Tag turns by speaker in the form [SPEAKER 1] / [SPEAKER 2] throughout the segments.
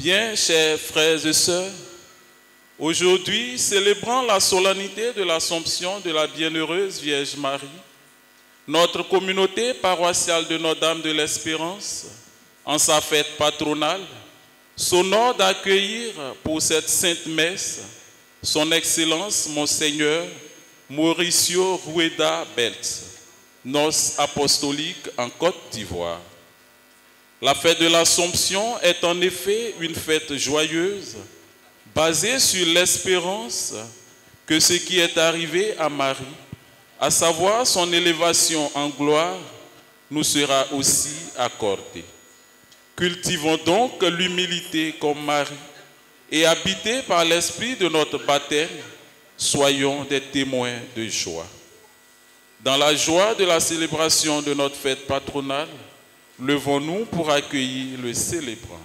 [SPEAKER 1] Bien, chers frères et sœurs, aujourd'hui, célébrant la solennité de l'Assomption de la Bienheureuse Vierge Marie, notre communauté paroissiale de Notre-Dame de l'Espérance, en sa fête patronale, s'honore d'accueillir pour cette sainte messe son Excellence Monseigneur Mauricio Rueda Beltz, nonce apostolique en Côte d'Ivoire. La fête de l'Assomption est en effet une fête joyeuse, basée sur l'espérance que ce qui est arrivé à Marie, à savoir son élévation en gloire, nous sera aussi accordé. Cultivons donc l'humilité comme Marie et habités par l'esprit de notre baptême, soyons des témoins de joie. Dans la joie de la célébration de notre fête patronale, levons-nous pour accueillir le célébrant.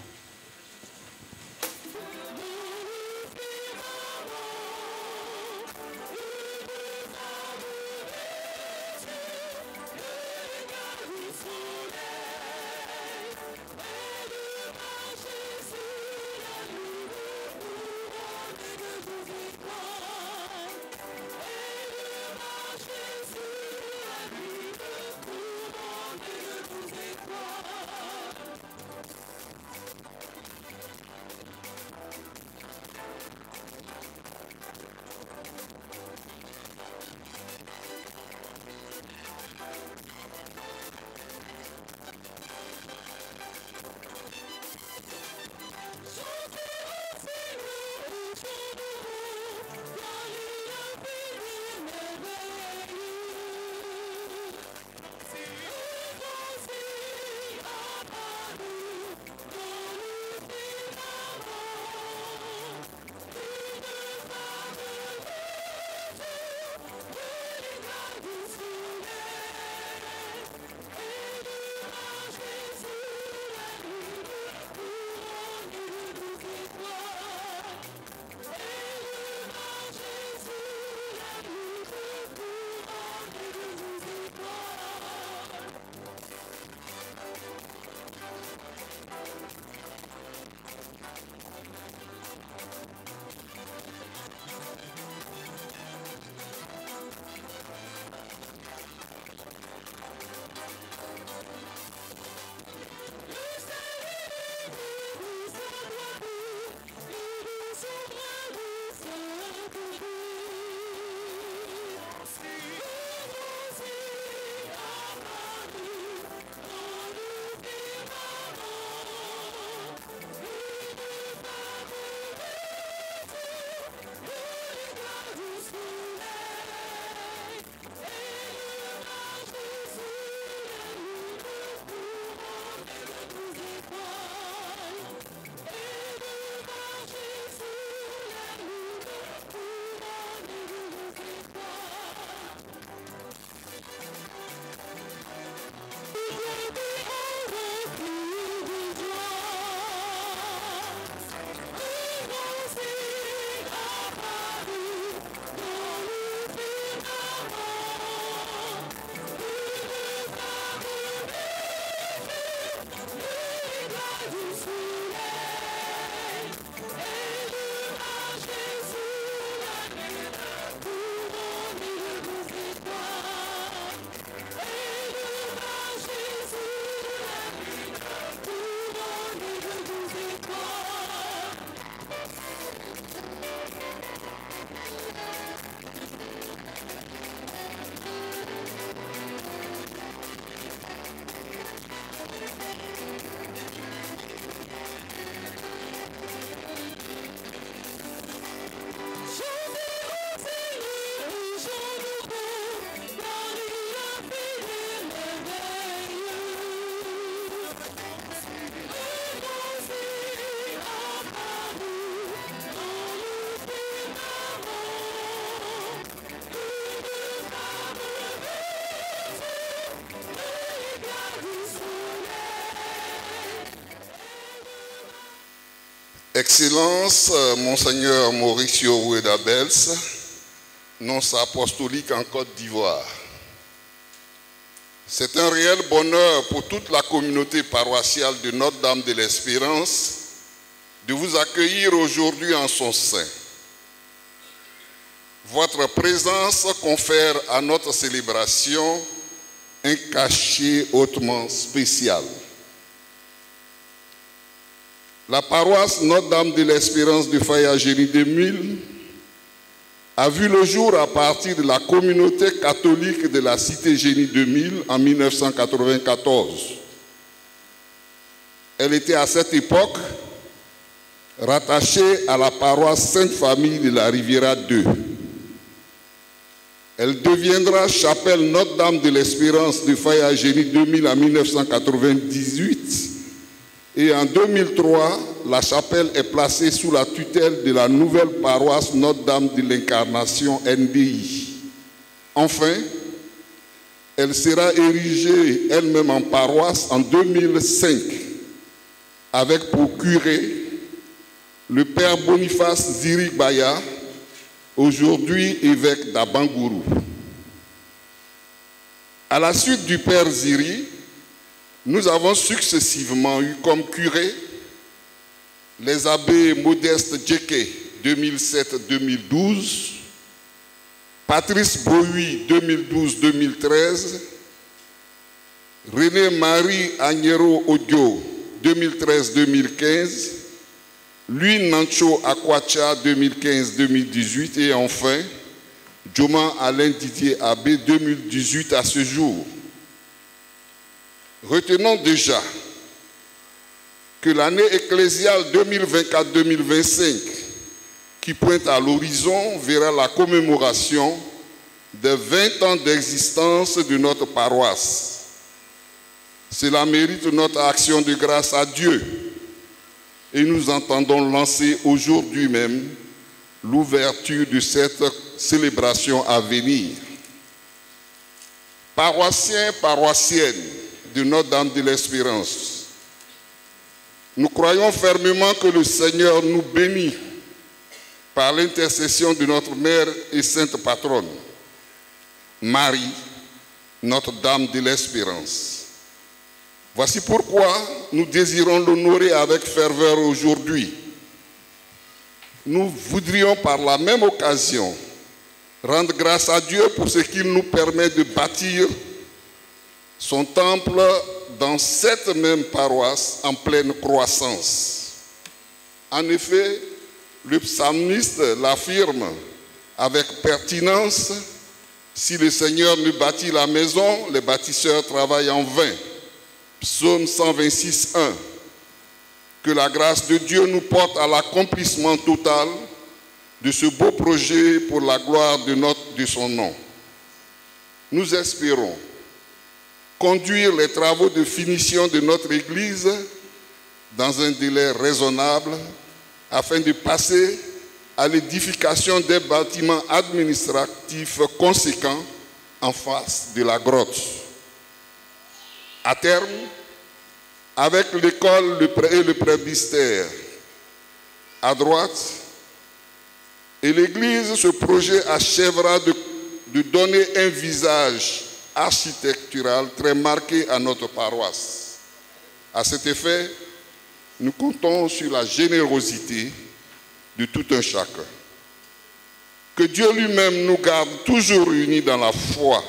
[SPEAKER 2] Excellence, Monseigneur Mauricio Rueda-Beltz, nonce apostolique en Côte d'Ivoire. C'est un réel bonheur pour toute la communauté paroissiale de Notre-Dame de l'Espérance de vous accueillir aujourd'hui en son sein. Votre présence confère à notre célébration un cachet hautement spécial. La paroisse Notre-Dame de l'Espérance de Faya Génie 2000 a vu le jour à partir de la communauté catholique de la Cité Génie 2000 en 1994. Elle était à cette époque rattachée à la paroisse Sainte-Famille de la Riviera 2. Elle deviendra chapelle Notre-Dame de l'Espérance de Faya Génie 2000 en 1998 et en 2003, la chapelle est placée sous la tutelle de la nouvelle paroisse Notre-Dame de l'Incarnation NDI. Enfin, elle sera érigée elle-même en paroisse en 2005 avec pour curé le père Boniface Ziri Baya, aujourd'hui évêque d'Abangourou. À la suite du père Ziri, nous avons successivement eu comme curé les abbés Modeste Djeke 2007-2012, Patrice Bohui 2012-2013, René-Marie Agnero Odio 2013-2015, Louis Nancho Akwacha 2015-2018 et enfin Djoma Alain Didier Abbé 2018 à ce jour. Retenons déjà que l'année ecclésiale 2024-2025 qui pointe à l'horizon verra la commémoration des 20 ans d'existence de notre paroisse. Cela mérite notre action de grâce à Dieu et nous entendons lancer aujourd'hui même l'ouverture de cette célébration à venir. Paroissiens, paroissiennes de Notre-Dame de l'Espérance, nous croyons fermement que le Seigneur nous bénit par l'intercession de notre Mère et Sainte Patronne, Marie, Notre-Dame de l'Espérance. Voici pourquoi nous désirons l'honorer avec ferveur aujourd'hui. Nous voudrions par la même occasion rendre grâce à Dieu pour ce qu'il nous permet de bâtir son temple dans cette même paroisse en pleine croissance. En effet, le psalmiste l'affirme avec pertinence: si le Seigneur ne bâtit la maison, les bâtisseurs travaillent en vain. Psaume 126, 1. Que la grâce de Dieu nous porte à l'accomplissement total de ce beau projet pour la gloire de son nom. Nous espérons conduire les travaux de finition de notre Église dans un délai raisonnable afin de passer à l'édification des bâtiments administratifs conséquents en face de la grotte. À terme, avec l'école et le presbytère à droite et l'Église, ce projet achèvera de donner un visage architectural très marqué à notre paroisse. À cet effet, nous comptons sur la générosité de tout un chacun. Que Dieu lui-même nous garde toujours unis dans la foi,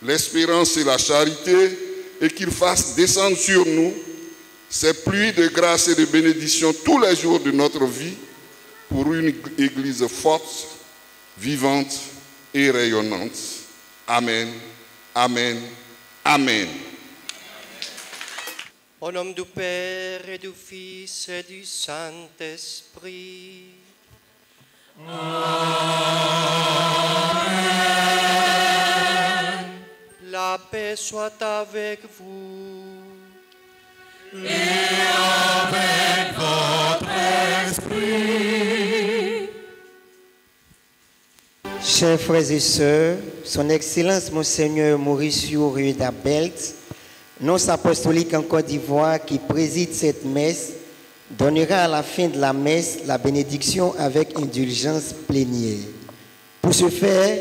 [SPEAKER 2] l'espérance et la charité, et qu'il fasse descendre sur nous ces pluies de grâce et de bénédiction tous les jours de notre vie pour une Église forte, vivante et rayonnante. Amen. Amen. Amen.
[SPEAKER 3] Au nom du Père et du Fils et du Saint-Esprit. Amen. La paix soit avec vous.
[SPEAKER 4] Et avec votre esprit.
[SPEAKER 5] Chers frères et sœurs, Son Excellence Monseigneur Mauricio Rueda-Beltz, nonce apostolique en Côte d'Ivoire qui préside cette messe, donnera à la fin de la messe la bénédiction avec indulgence plénière. Pour ce faire,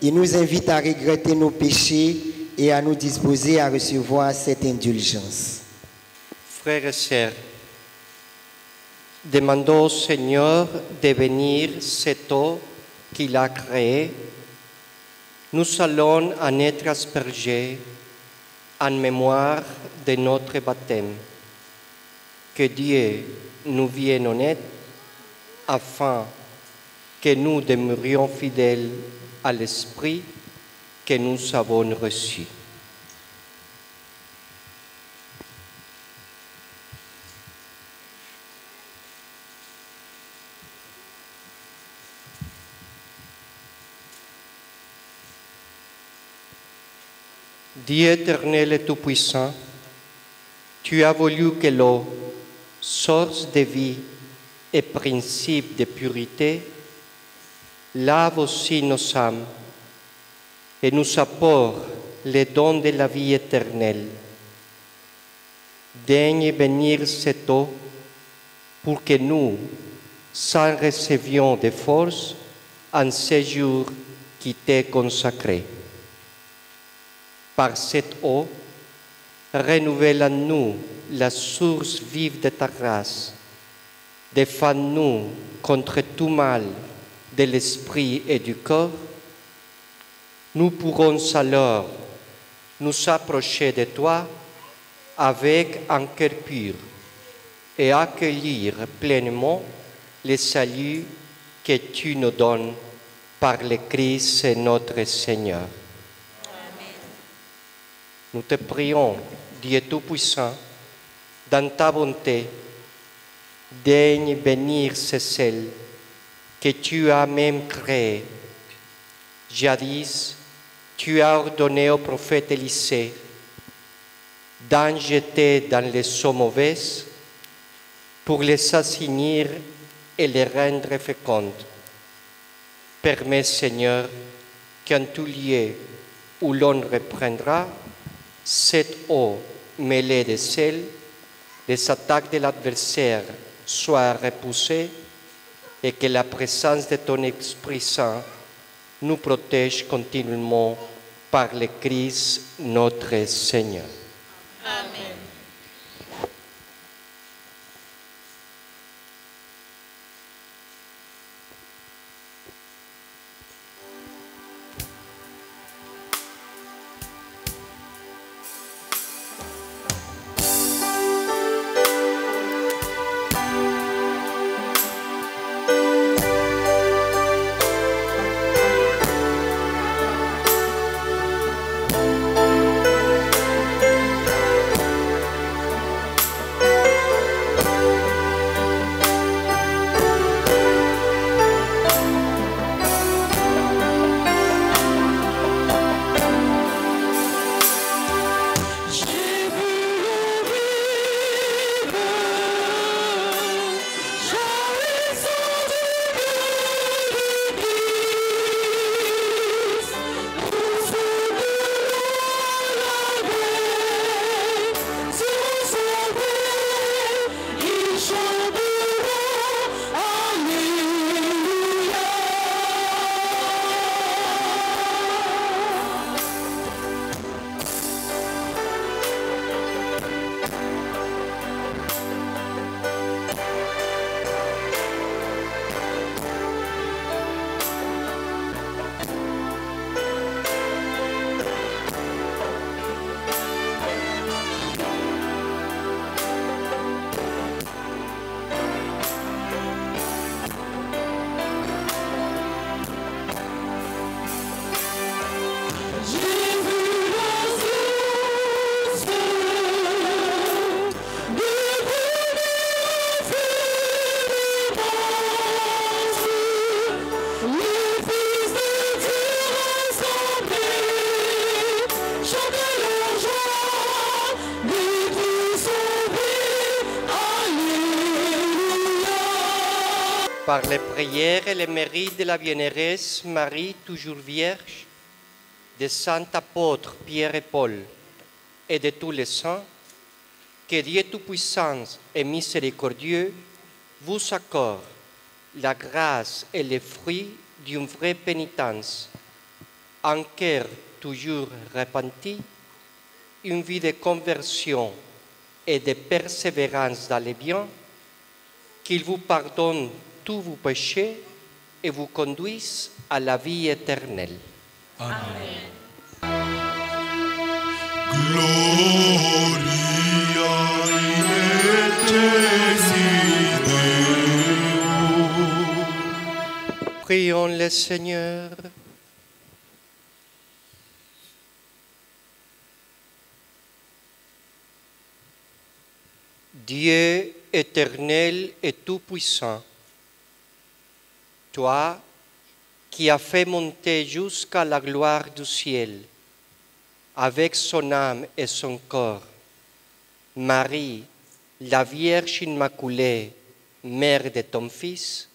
[SPEAKER 5] il nous invite à regretter nos péchés et à nous disposer à recevoir cette indulgence.
[SPEAKER 3] Frères et sœurs, demandons au Seigneur de bénir cette eau qu'il a créée. Nous allons en être aspergés en mémoire de notre baptême. Que Dieu nous vienne en aide afin que nous demeurions fidèles à l'Esprit que nous avons reçu. Dieu éternel et tout-puissant, tu as voulu que l'eau, source de vie et principe de pureté, lave aussi nos âmes et nous apporte les dons de la vie éternelle. Daigne bénir cette eau pour que nous en recevions de force en ce jour qui t'est consacré. Par cette eau, renouvelle en nous la source vive de ta grâce. Défends-nous contre tout mal de l'esprit et du corps. Nous pourrons alors nous approcher de toi avec un cœur pur et accueillir pleinement le salut que tu nous donnes par le Christ notre Seigneur. Nous te prions, Dieu Tout-Puissant, dans ta bonté, daigne bénir ces celles que tu as même créées. Jadis, tu as ordonné au prophète Élisée d'en jeter dans les eaux mauvaises pour les assainir et les rendre fécondes. Permets, Seigneur, qu'en tout lieu où l'on reprendra, cette eau mêlée de sel, les attaques de l'adversaire soient repoussées et que la présence de ton Esprit Saint nous protège continuellement par le Christ notre Seigneur.
[SPEAKER 6] Amen.
[SPEAKER 3] Par les prières et les mérites de la bienheureuse Marie, toujours vierge, des saints apôtres Pierre et Paul et de tous les saints, Que Dieu Tout-Puissant et miséricordieux vous accorde la grâce et les fruits d'une vraie pénitence, un cœur toujours repenti, une vie de conversion et de persévérance dans les biens, qu'il vous pardonne tous vos péchés et vous conduise à la vie éternelle.
[SPEAKER 4] Amen. Gloria in excelsis Deo.
[SPEAKER 3] Prions le Seigneur. Dieu éternel et tout-puissant, toi qui as fait monter jusqu'à la gloire du ciel, avec son âme et son corps, Marie, la Vierge Immaculée, mère de ton Fils,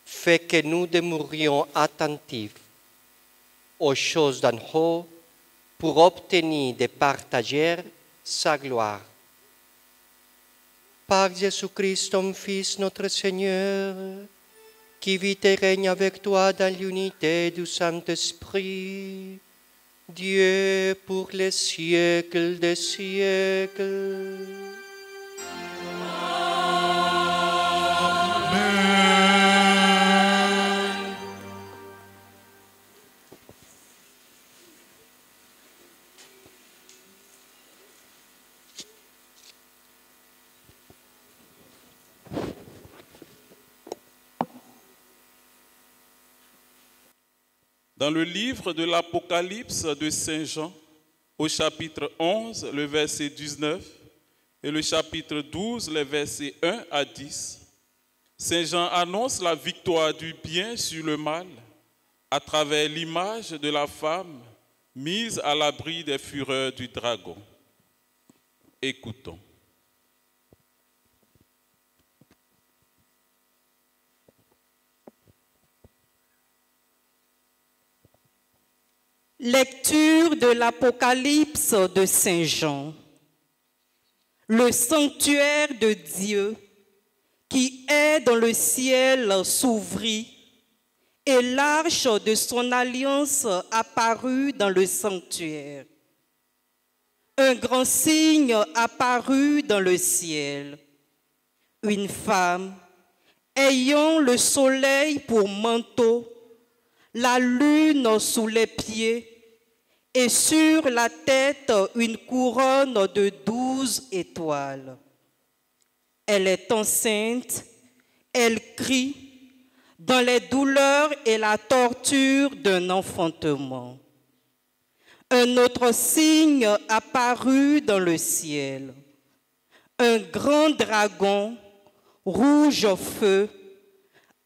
[SPEAKER 3] fais que nous demeurions attentifs aux choses d'en haut pour obtenir de partager sa gloire. Par Jésus-Christ, ton Fils, notre Seigneur, qui vit et règne avec toi dans l'unité du Saint-Esprit, Dieu pour les siècles des siècles.
[SPEAKER 4] Amen.
[SPEAKER 1] Dans le livre de l'Apocalypse de Saint Jean, au chapitre 11, le verset 19, et le chapitre 12, les versets 1 à 10, Saint Jean annonce la victoire du bien sur le mal à travers l'image de la femme mise à l'abri des fureurs du dragon. Écoutons.
[SPEAKER 6] Lecture de l'Apocalypse de Saint Jean. Le sanctuaire de Dieu qui est dans le ciel s'ouvrit et l'arche de son alliance apparut dans le sanctuaire. Un grand signe apparut dans le ciel. Une femme ayant le soleil pour manteau, la lune sous les pieds, et sur la tête une couronne de 12 étoiles. Elle est enceinte, elle crie dans les douleurs et la torture d'un enfantement. Un autre signe apparut dans le ciel. Un grand dragon, rouge feu,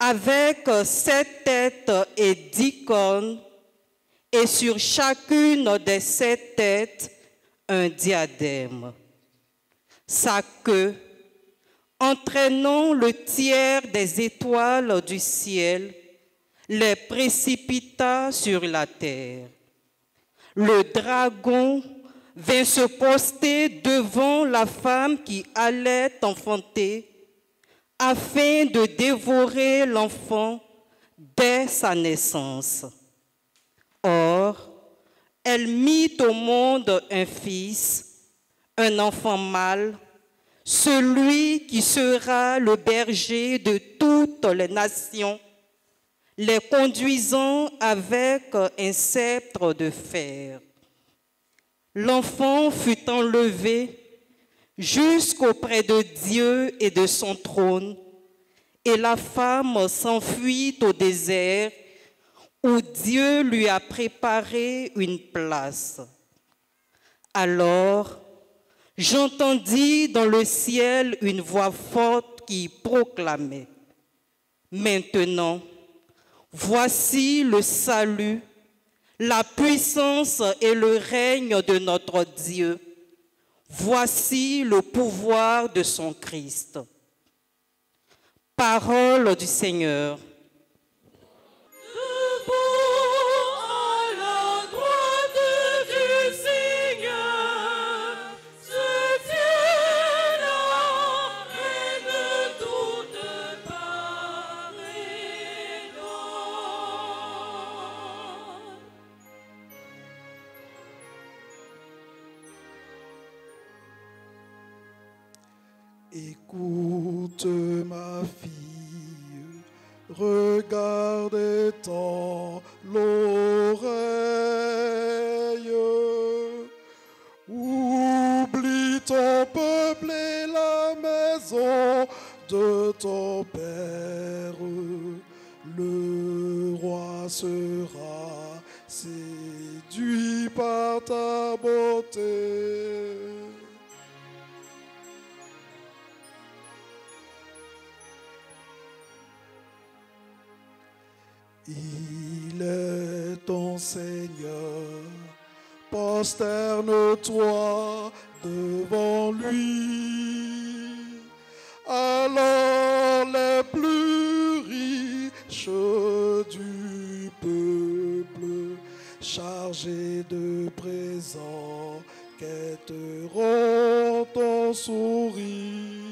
[SPEAKER 6] avec 7 têtes et 10 cornes, et sur chacune de 7 têtes, un diadème. Sa queue, entraînant le tiers des étoiles du ciel, les précipita sur la terre. Le dragon vint se poster devant la femme qui allait enfanter, afin de dévorer l'enfant dès sa naissance. Or, elle mit au monde un fils, un enfant mâle, celui qui sera le berger de toutes les nations, les conduisant avec un sceptre de fer. L'enfant fut enlevé jusqu'auprès de Dieu et de son trône, et la femme s'enfuit au désert, où Dieu lui a préparé une place. Alors, j'entendis dans le ciel une voix forte qui proclamait: Maintenant, voici le salut, la puissance et le règne de notre Dieu. Voici le pouvoir de son Christ. Parole du Seigneur.
[SPEAKER 4] À la droite du Seigneur, ceux Écoute ma fille, regarde et tends l'oreille. Oublie ton peuple et la maison de ton père. Le roi sera séduit par ta beauté. Il est ton Seigneur, prosterne-toi devant lui. Alors les plus riches du peuple, chargés de présents, quêteront ton sourire.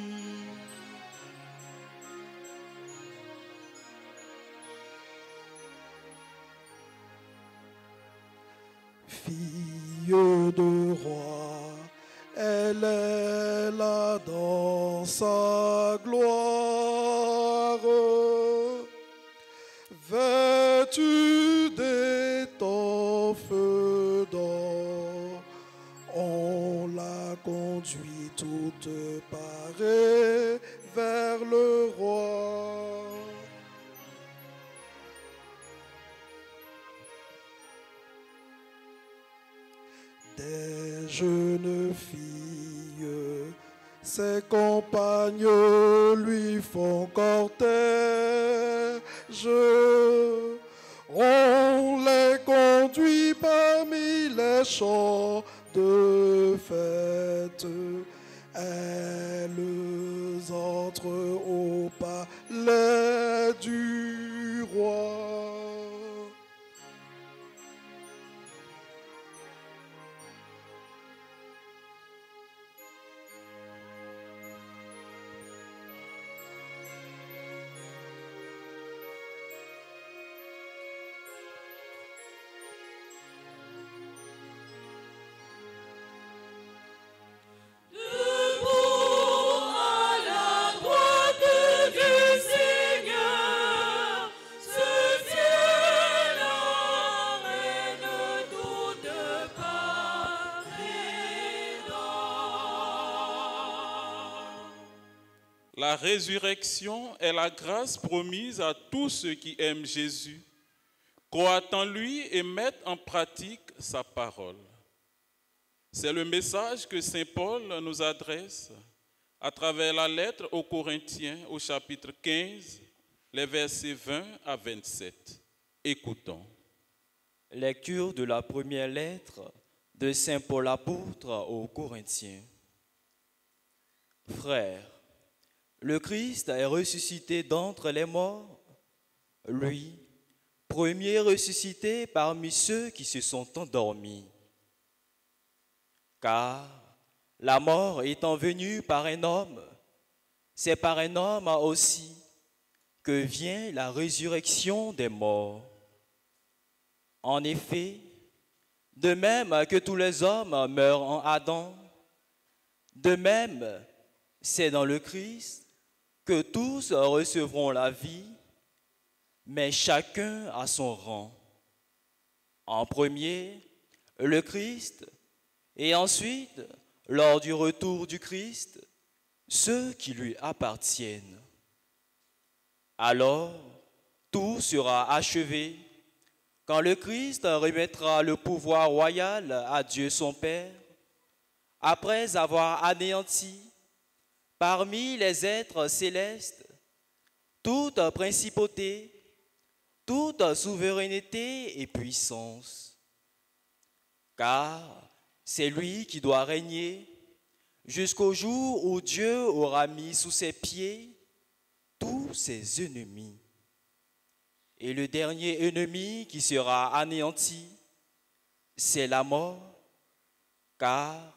[SPEAKER 4] Fille de roi, elle est là dans sa gloire, vêtue d'étoffe d'or. On la conduit toute parée vers le roi. Des jeunes filles, ses compagnes lui font cortège. On les conduit parmi les champs de fête. Elles entrent au palais du roi.
[SPEAKER 1] La résurrection est la grâce promise à tous ceux qui aiment Jésus, croient en lui et mettent en pratique sa parole. C'est le message que saint Paul nous adresse à travers la lettre aux Corinthiens au chapitre 15, les versets 20 à 27. Écoutons.
[SPEAKER 7] Lecture de la première lettre de saint Paul apôtre aux Corinthiens. Frères, le Christ est ressuscité d'entre les morts, lui, premier ressuscité parmi ceux qui se sont endormis. Car la mort étant venue par un homme, c'est par un homme aussi que vient la résurrection des morts. En effet, de même que tous les hommes meurent en Adam, de même, c'est dans le Christ que tous recevront la vie, mais chacun à son rang. En premier, le Christ, et ensuite, lors du retour du Christ, ceux qui lui appartiennent. Alors, tout sera achevé quand le Christ remettra le pouvoir royal à Dieu son Père, après avoir anéanti parmi les êtres célestes toute principauté, toute souveraineté et puissance. Car c'est lui qui doit régner jusqu'au jour où Dieu aura mis sous ses pieds tous ses ennemis. Et le dernier ennemi qui sera anéanti, c'est la mort, car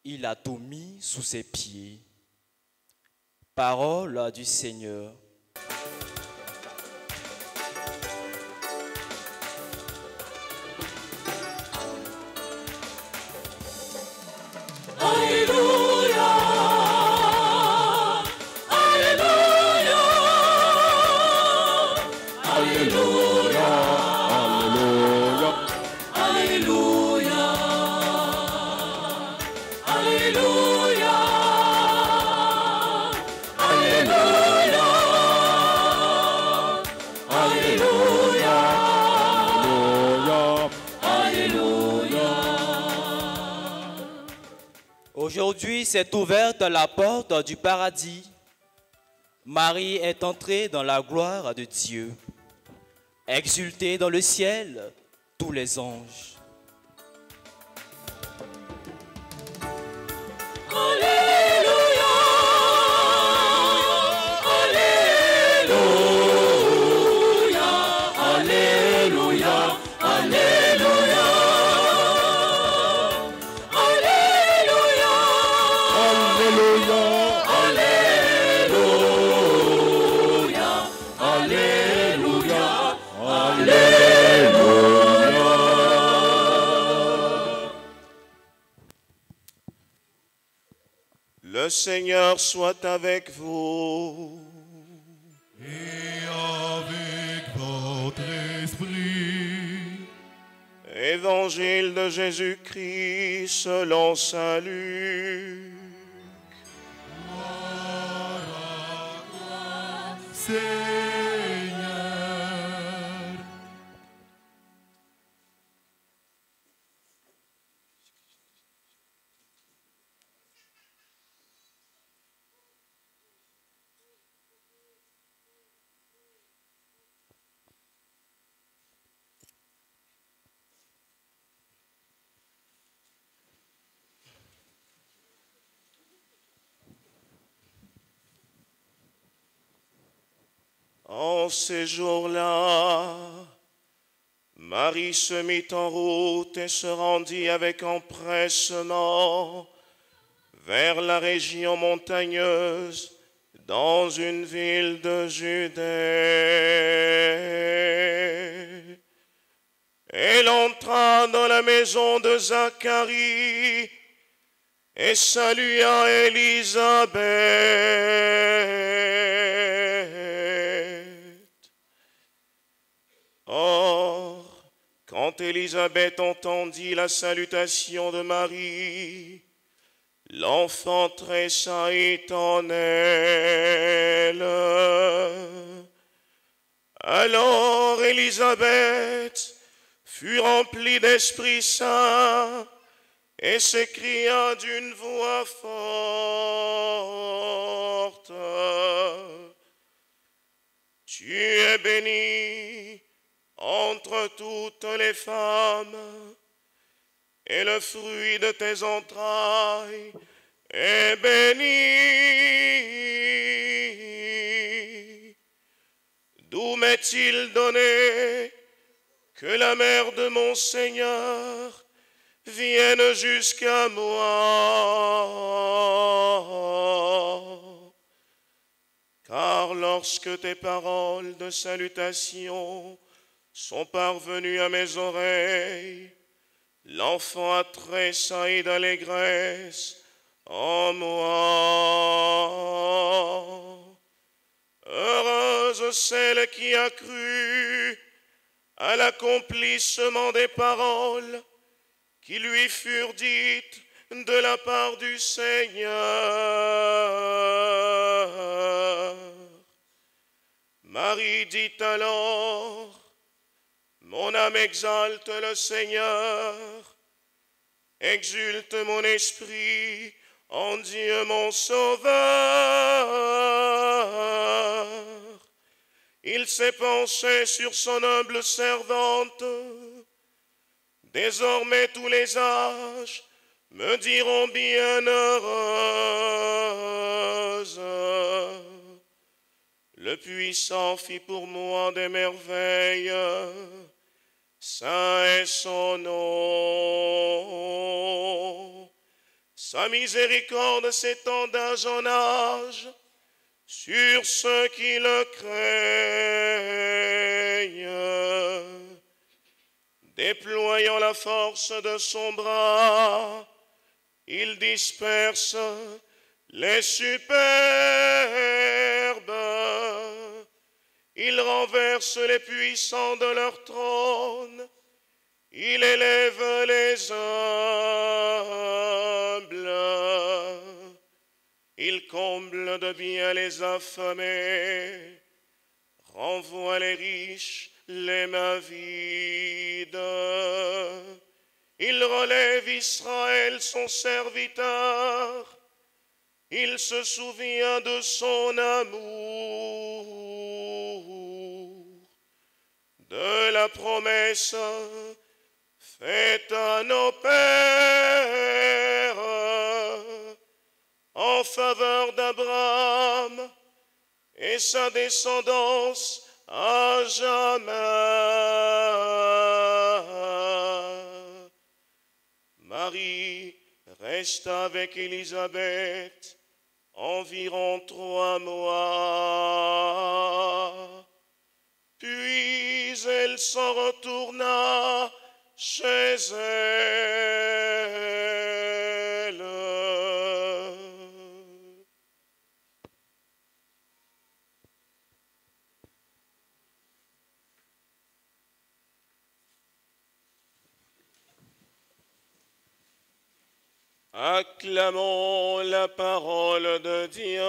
[SPEAKER 7] il a tout mis sous ses pieds. Parole du Seigneur.
[SPEAKER 8] Alléluia.
[SPEAKER 4] Alléluia, Alléluia, Alléluia, Alléluia, Alléluia, Alléluia.
[SPEAKER 7] Aujourd'hui s'est ouverte la porte du paradis. Marie est entrée dans la gloire de Dieu. Exultez dans le ciel tous les anges.
[SPEAKER 4] Alléluia, Alléluia, Alléluia, Alléluia, Alléluia, Alléluia, Alléluia,
[SPEAKER 8] Le Seigneur soit avec vous.
[SPEAKER 4] et avec votre esprit.
[SPEAKER 8] Évangile de Jésus-Christ selon saint Luc.
[SPEAKER 4] Seigneur.
[SPEAKER 8] En ces jours-là, Marie se mit en route et se rendit avec empressement vers la région montagneuse dans une ville de Judée. Elle entra dans la maison de Zacharie et salua Élisabeth. Or, quand Élisabeth entendit la salutation de Marie, l'enfant tressaillit en elle. Alors Élisabeth fut remplie d'Esprit Saint et s'écria d'une voix forte: Tu es bénie entre toutes les femmes, et le fruit de tes entrailles est béni. D'où m'est-il donné que la mère de mon Seigneur vienne jusqu'à moi? Car lorsque tes paroles de salutation sont parvenues à mes oreilles, l'enfant a tressailli d'allégresse en moi. Heureuse celle qui a cru à l'accomplissement des paroles qui lui furent dites de la part du Seigneur. Marie dit alors: Mon âme exalte le Seigneur, exulte mon esprit en Dieu mon Sauveur. Il s'est penché sur son humble servante. Désormais tous les âges me diront bienheureuse. Le Puissant fit pour moi des merveilles. Saint est son nom. Sa miséricorde s'étend d'âge en âge sur ceux qui le craignent. Déployant la force de son bras, il disperse les superbes. Il renverse les puissants de leur trône. Il élève les humbles. Il comble de bien les affamés. Renvoie les riches les mains vides. Il relève Israël, son serviteur. Il se souvient de son amour, de la promesse faite à nos pères en faveur d'Abraham et sa descendance à jamais. Marie reste avec Élisabeth environ 3 mois. Puis elle s'en retourna chez elle. Acclamons la parole de Dieu.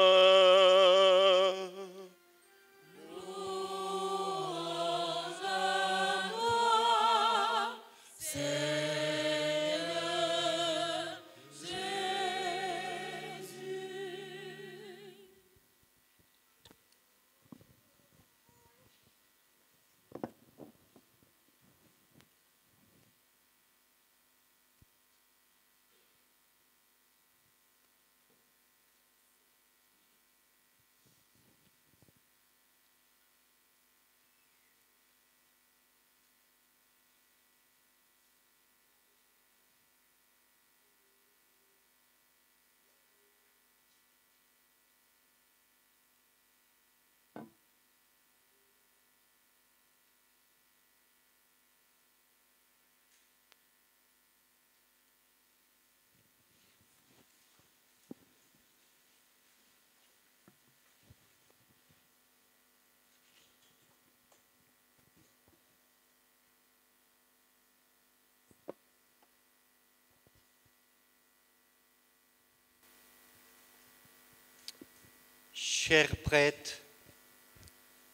[SPEAKER 3] Chers prêtres,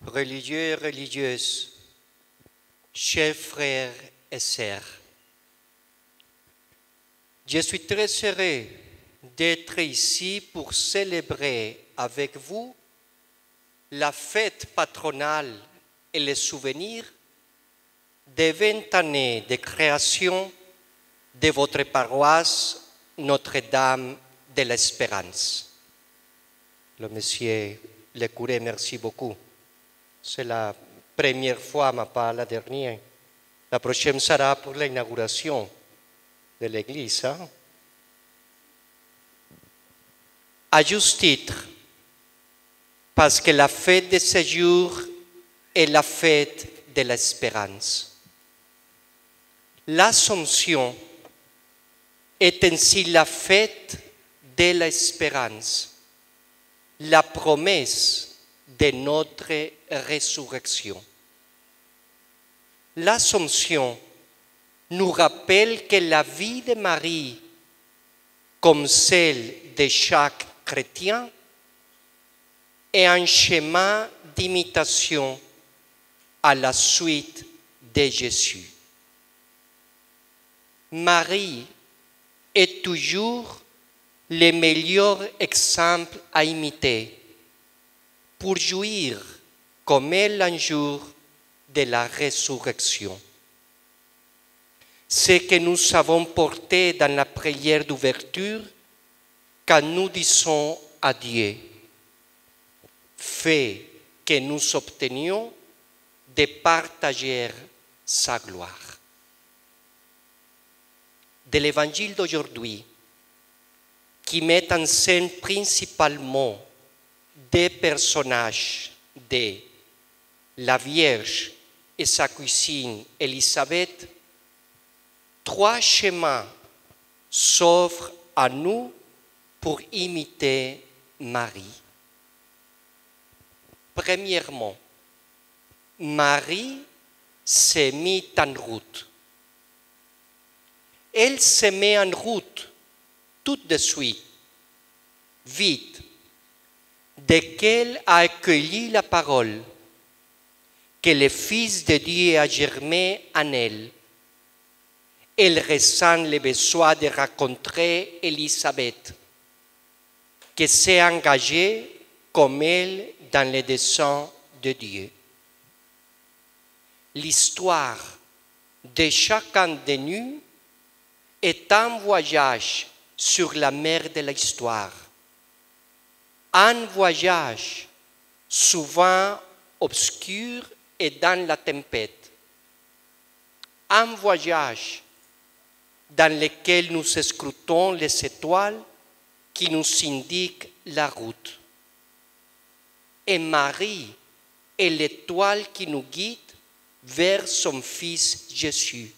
[SPEAKER 3] religieux et religieuses, chers frères et sœurs, je suis très heureux d'être ici pour célébrer avec vous la fête patronale et les souvenirs des 20 années de création de votre paroisse Notre-Dame de l'Espérance. Le monsieur le curé, merci beaucoup. C'est la première fois, mais pas la dernière. La prochaine sera pour l'inauguration de l'église. Hein? À juste titre, parce que la fête de ce jour est la fête de l'espérance. L'Assomption est ainsi la fête de l'espérance, la promesse de notre résurrection. L'Assomption nous rappelle que la vie de Marie, comme celle de chaque chrétien, est un chemin d'imitation à la suite de Jésus. Marie est toujours le meilleur exemple à imiter pour jouir comme elle un jour de la résurrection. Ce que nous avons porté dans la prière d'ouverture quand nous disons à Dieu, fait que nous obtenions de partager sa gloire. De l'évangile d'aujourd'hui, qui met en scène principalement des personnages de la Vierge et sa cousine Élisabeth, 3 chemins s'offrent à nous pour imiter Marie. Premièrement, Marie s'est mise en route. Elle se met en route tout de suite, vite, dès qu'elle a accueilli la parole que le Fils de Dieu a germé en elle. Elle ressent le besoin de rencontrer Élisabeth, qui s'est engagée comme elle dans le dessein de Dieu. L'histoire de chacun de nous est un voyage sur la mer de l'histoire. Un voyage souvent obscur et dans la tempête. Un voyage dans lequel nous scrutons les étoiles qui nous indiquent la route. Et Marie est l'étoile qui nous guide vers son Fils Jésus.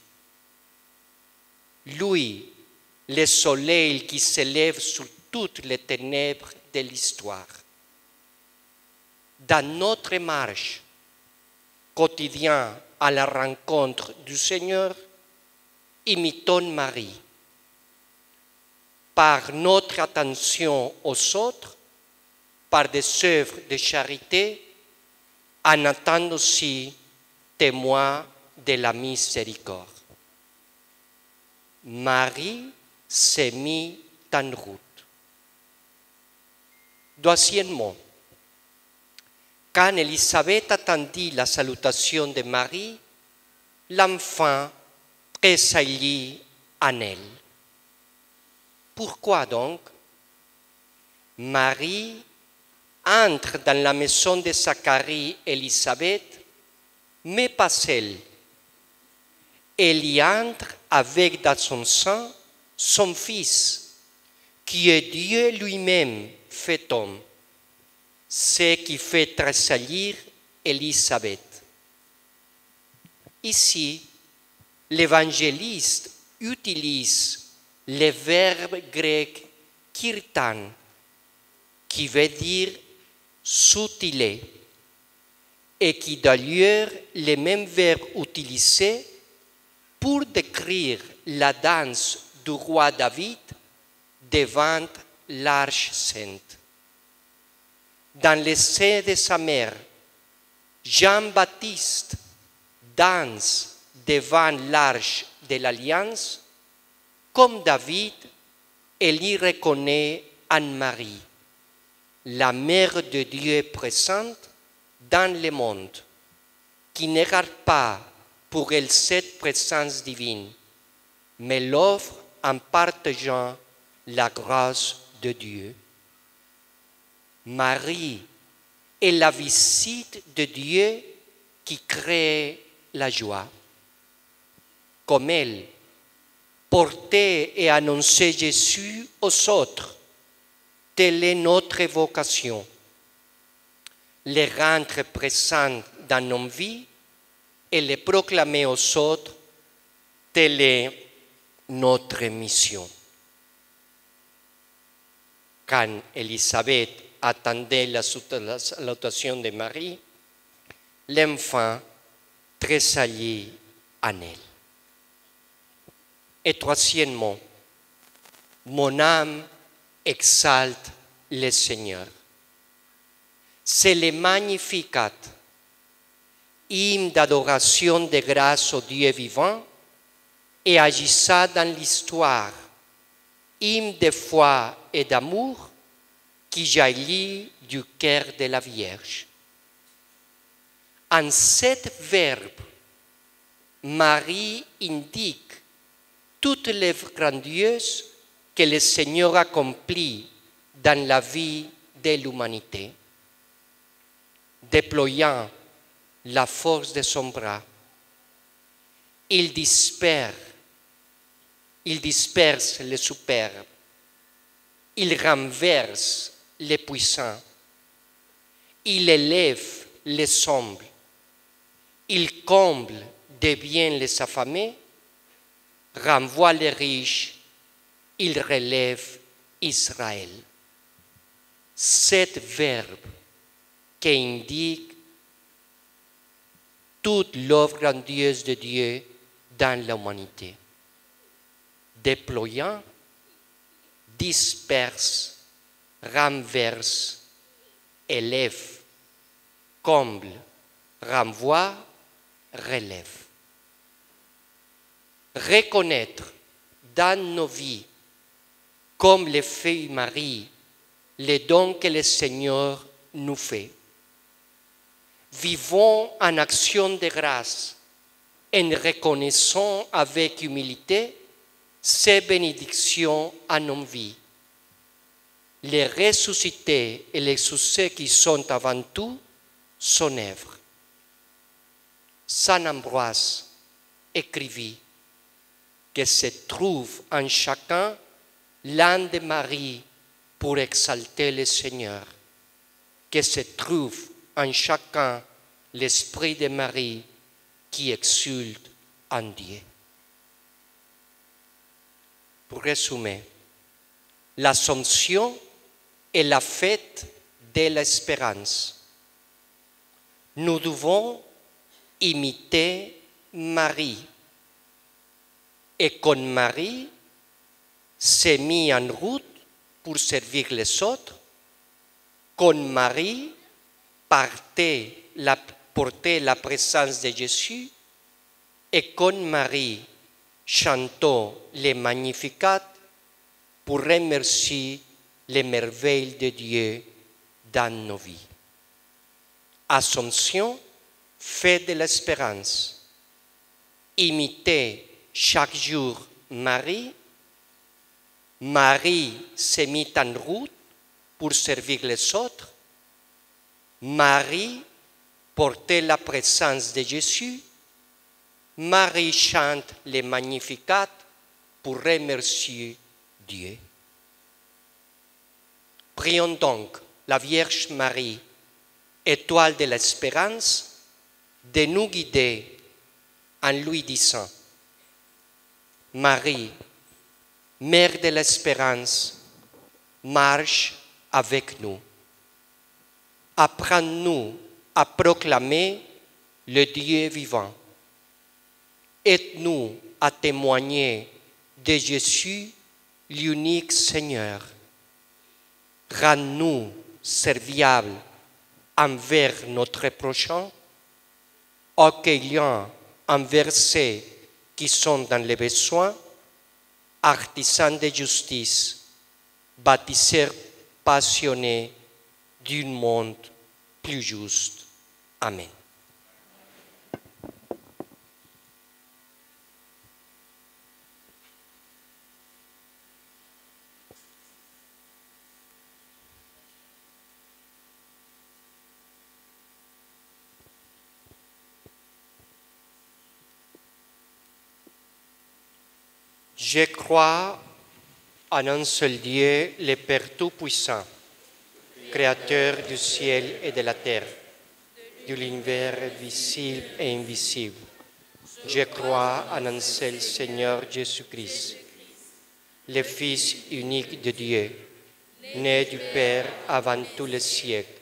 [SPEAKER 3] Lui, le soleil qui s'élève sur toutes les ténèbres de l'histoire. Dans notre marche quotidienne à la rencontre du Seigneur, imitons Marie. Par notre attention aux autres, par des œuvres de charité, en étant aussi témoins de la miséricorde. Marie s'est mise en route. Deuxièmement, quand Élisabeth attendit la salutation de Marie, l'enfant tressaillit en elle. Pourquoi donc? Marie entre dans la maison de Zacharie et Élisabeth, mais pas seule. Elle y entre avec dans son sein son Fils, qui est Dieu lui-même fait homme, ce qui fait tressaillir Élisabeth. Ici, l'évangéliste utilise le verbe grec kirtan, qui veut dire soutiler, et qui d'ailleurs le même verbe utilisé pour décrire la danse du roi David devant l'Arche sainte. Dans l'essai de sa mère, Jean-Baptiste danse devant l'Arche de l'Alliance, comme David, elle y reconnaît Anne-Marie, la Mère de Dieu présente dans le monde, qui ne garde pas pour elle cette présence divine, mais l'offre en partageant la grâce de Dieu. Marie est la visite de Dieu qui crée la joie. Comme elle, porter et annoncer Jésus aux autres, telle est notre vocation. Les rendre présents dans nos vies et les proclamer aux autres, telle est notre mission. Quand Élisabeth attendait la salutation de Marie, l'enfant tressaillit en elle. Et troisièmement, mon âme exalte le Seigneur. C'est le Magnificat, hymne d'adoration de grâce au Dieu vivant et agissant dans l'histoire, hymne de foi et d'amour qui jaillit du cœur de la Vierge. En cet verbe, Marie indique toute l'œuvre grandiose que le Seigneur accomplit dans la vie de l'humanité, déployant la force de son bras. Il disperse les superbes, il renverse les puissants, il élève les humbles, il comble de biens les affamés, renvoie les riches, il relève Israël. Cet verbe qui indique toute l'œuvre grandiose de Dieu dans l'humanité. Déployant, disperse, renverse, élève, comble, renvoie, relève. Reconnaître dans nos vies, comme le fait Marie, les dons que le Seigneur nous fait. Vivons en action de grâce en reconnaissant avec humilité ces bénédictions à nos vies. Les ressuscités et les succès qui sont avant tout son œuvre. Saint Ambroise écrivit que se trouve en chacun l'âme de Marie pour exalter le Seigneur, que se trouve en chacun l'Esprit de Marie qui exulte en Dieu. Pour résumer, l'Assomption est la fête de l'espérance. Nous devons imiter Marie. Et quand Marie s'est mise en route pour servir les autres, quand Marie portait la présence de Jésus, et quand Marie chantait les Magnificat pour remercier les merveilles de Dieu dans nos vies. Assomption, fête de l'espérance. Imiter chaque jour Marie. Marie s'est mise en route pour servir les autres. Marie portait la présence de Jésus. Marie chante les Magnificat pour remercier Dieu. Prions donc la Vierge Marie, étoile de l'espérance, de nous guider en lui disant: Marie, Mère de l'espérance, marche avec nous. Apprends-nous à proclamer le Dieu vivant. Aide-nous à témoigner de Jésus, l'unique Seigneur. Rends-nous serviables envers notre prochain, accueillant envers ceux qui sont dans les besoins, artisans de justice, bâtisseurs passionnés d'un monde plus juste. Amen. Je crois en un seul Dieu, le Père Tout-Puissant, Créateur du ciel et de la terre, de l'univers visible et invisible. Je crois en un seul Seigneur Jésus-Christ, le Fils unique de Dieu, né du Père avant tous les siècles.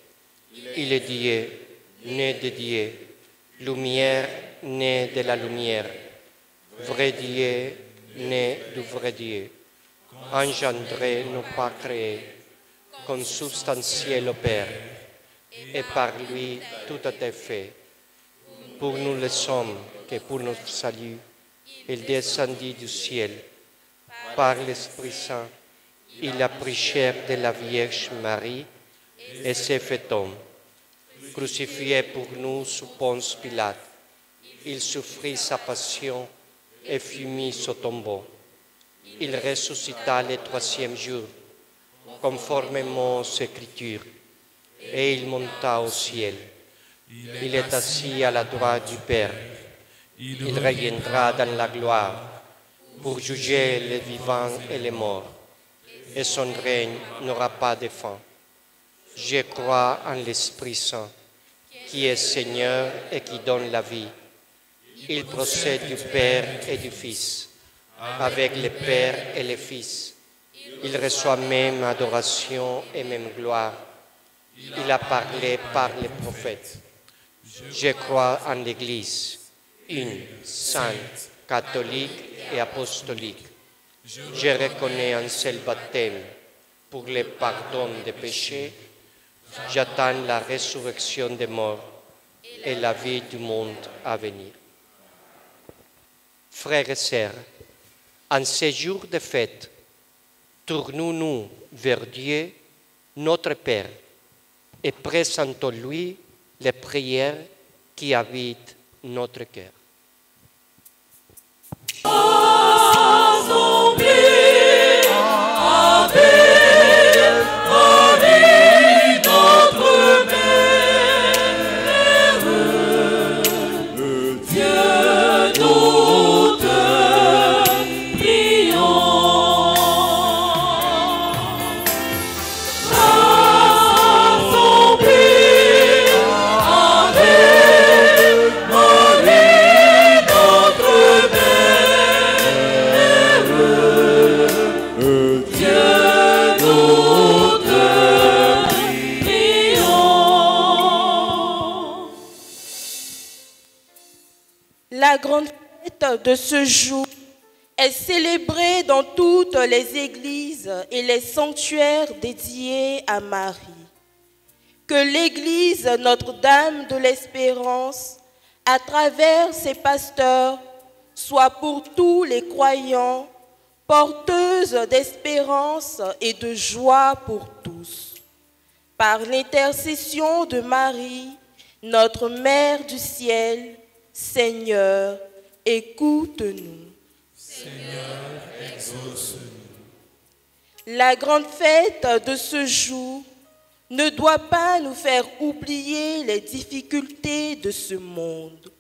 [SPEAKER 3] Il est Dieu, né de Dieu, lumière, né de la lumière, vrai Dieu, né du vrai Dieu, engendré, non pas créé, consubstantiel au Père, et par lui tout a été fait. Pour nous les hommes, que pour notre salut, il descendit du ciel. Par l'Esprit Saint, il a pris chair de la Vierge Marie et s'est fait homme. Crucifié pour nous sous Ponce Pilate, il souffrit sa passion et fut mis au tombeau. Il ressuscita le troisième jour, conformément aux Écritures, et il monta au ciel. Il est assis à la droite du Père. Il reviendra dans la gloire pour juger les vivants et les morts, et son règne n'aura pas de fin. Je crois en l'Esprit Saint, qui est Seigneur et qui donne la vie. Il procède du Père et du Fils, avec le Père et le Fils. Il reçoit même adoration et même gloire. Il a parlé par les prophètes. Je crois en l'Église, une, sainte, catholique et apostolique. Je reconnais un seul baptême pour le pardon des péchés. J'attends la résurrection des morts et la vie du monde à venir. Frères et sœurs, en ces jours de fête, tournons-nous vers Dieu, notre Père, et présentons-lui les prières qui habitent notre cœur.
[SPEAKER 9] La grande fête de ce jour est célébrée dans toutes les églises et les sanctuaires dédiés à Marie. Que l'Église Notre-Dame de l'Espérance, à travers ses pasteurs, soit pour tous les croyants porteuse d'espérance et de joie pour tous. Par l'intercession de Marie, notre Mère du ciel, Seigneur, écoute-nous.
[SPEAKER 4] Seigneur, exauce-nous.
[SPEAKER 9] La grande fête de ce jour ne doit pas nous faire oublier les difficultés de ce monde.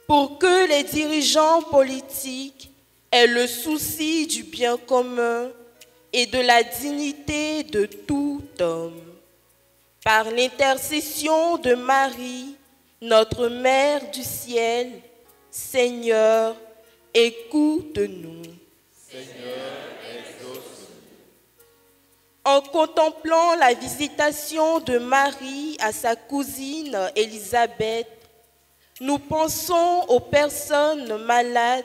[SPEAKER 9] Pour que les dirigeants politiques aient le souci du bien commun et de la dignité de tout homme. Par l'intercession de Marie, notre Mère du ciel, Seigneur, écoute-nous.
[SPEAKER 4] Seigneur, exauce-nous.
[SPEAKER 9] En contemplant la visitation de Marie à sa cousine Élisabeth, nous pensons aux personnes malades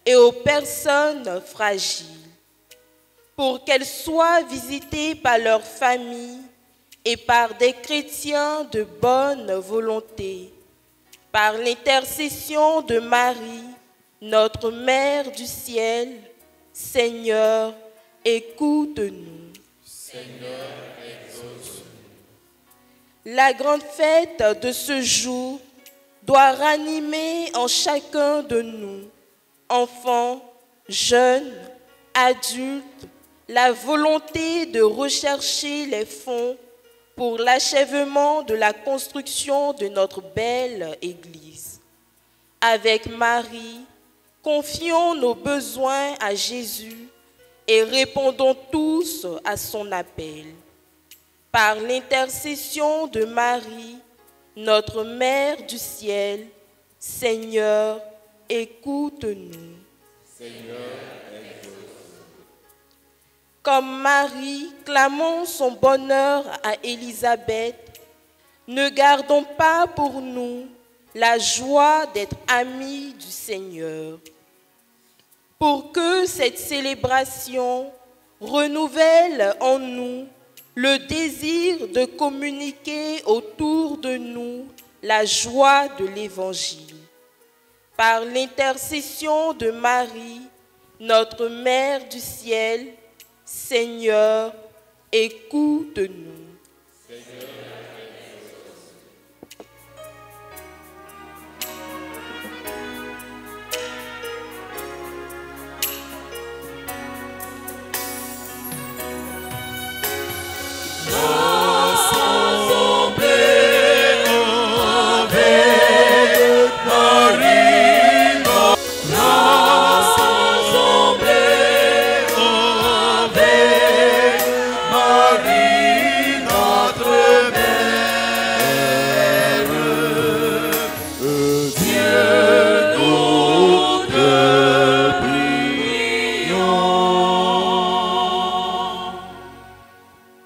[SPEAKER 9] et aux personnes fragiles, pour qu'elles soient visitées par leur famille et par des chrétiens de bonne volonté. Par l'intercession de Marie, notre Mère du ciel, Seigneur, écoute-nous.
[SPEAKER 4] Seigneur, exauce-nous.
[SPEAKER 9] La grande fête de ce jour doit ranimer en chacun de nous, enfants, jeunes, adultes, la volonté de rechercher les fonds pour l'achèvement de la construction de notre belle Église. Avec Marie, confions nos besoins à Jésus et répondons tous à son appel. Par l'intercession de Marie, notre Mère du ciel, Seigneur, écoute-nous.
[SPEAKER 4] Seigneur,
[SPEAKER 9] comme Marie, clamons son bonheur à Élisabeth, ne gardons pas pour nous la joie d'être amis du Seigneur. Pour que cette célébration renouvelle en nous le désir de communiquer autour de nous la joie de l'Évangile. Par l'intercession de Marie, notre Mère du ciel, Seigneur, écoute-nous.
[SPEAKER 4] Seigneur,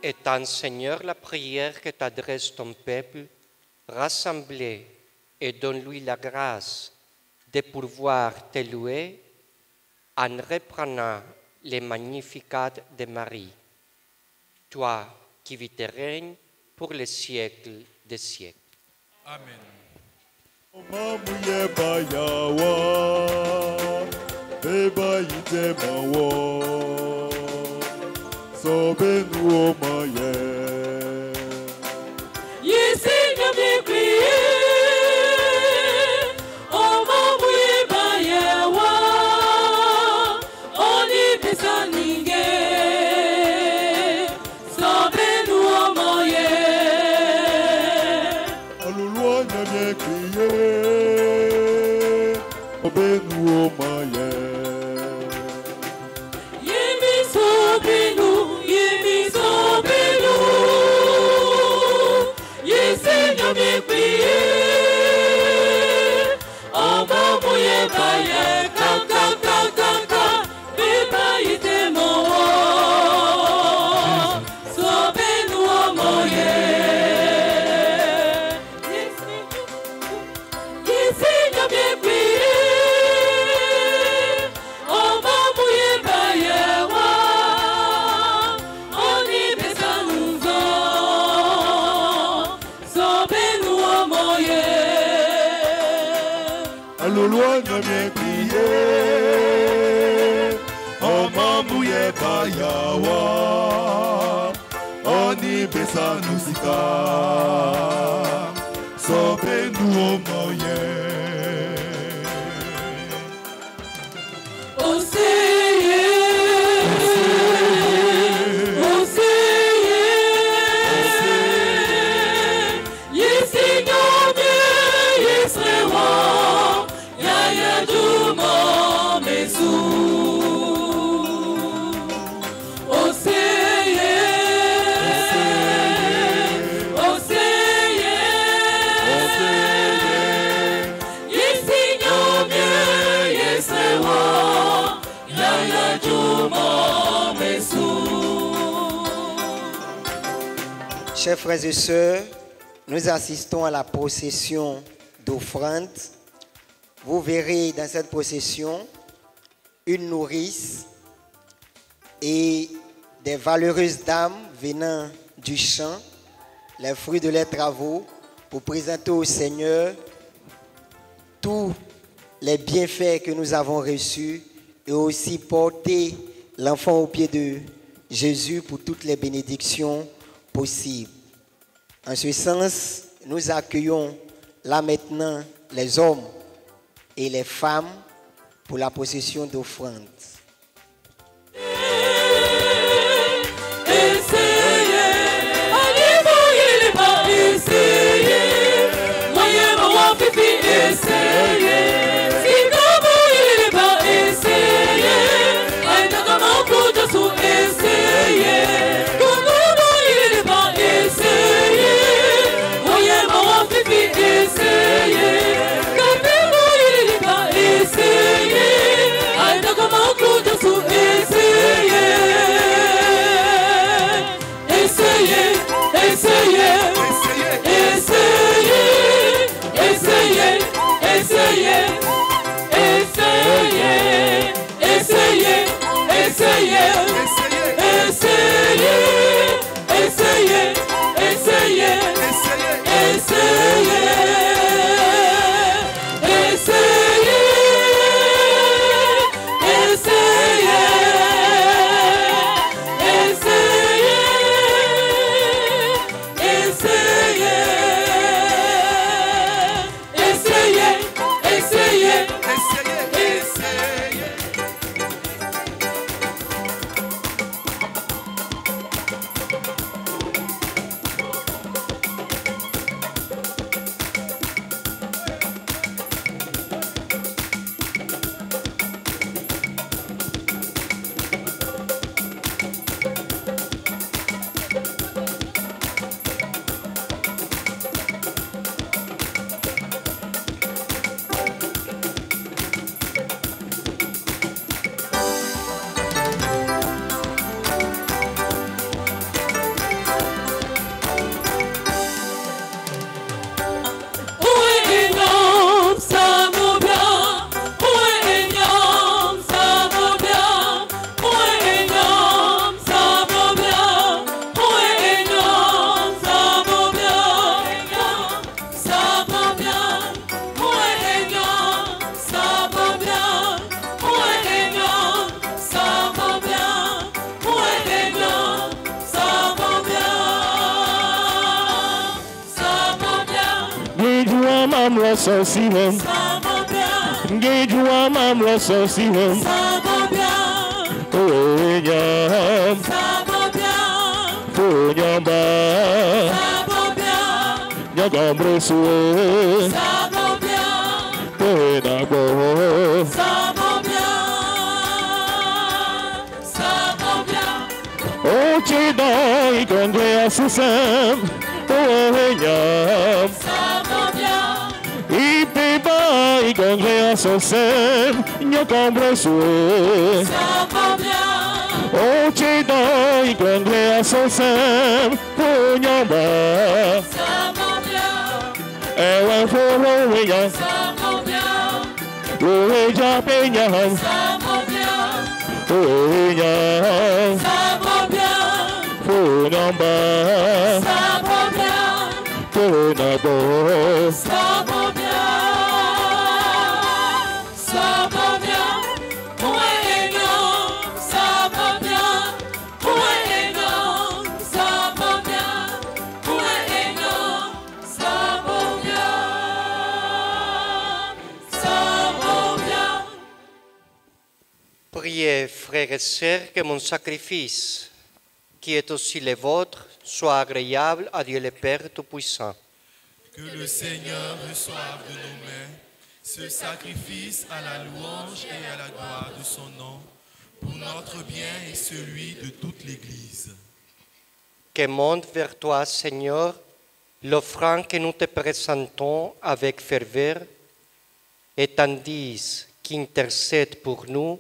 [SPEAKER 3] Étends, Seigneur, la prière que t'adresse ton peuple, rassemblés et donne-lui la grâce de pouvoir te louer en reprenant les Magnificat de Marie, toi qui vis et règnes pour les siècles des siècles.
[SPEAKER 1] Amen.
[SPEAKER 5] Chers frères et sœurs, nous assistons à la procession d'offrandes. Vous verrez dans cette procession une nourrice et des valeureuses dames venant du champ, les fruits de leurs travaux, pour présenter au Seigneur tous les bienfaits que nous avons reçus et aussi porter l'enfant au pied de Jésus pour toutes les bénédictions possibles. En ce sens, nous accueillons là maintenant les hommes et les femmes pour la procession d'offrandes.
[SPEAKER 10] Essayez, mam loso siwam Ngejua mam loso siwam Nyam Nyamba Nyagam suwe Nagbo Ochi dai gongre asusam Nyam Ipe bai gongre asusam Nyagam suwe Ochi dai gongre asusam Nyamba Ewa foro weya Loe jape nyam Nyam Nyamba Nabo
[SPEAKER 3] Priez, frères et sœurs, que mon sacrifice, qui est aussi le vôtre, soit agréable à Dieu le Père Tout-Puissant.
[SPEAKER 4] Que le Seigneur reçoive de nos mains ce sacrifice à la louange et à la gloire de son nom, pour notre bien et celui de toute l'Église.
[SPEAKER 3] Que monte vers toi, Seigneur, l'offrande que nous te présentons avec ferveur, et tandis qu'intercède pour nous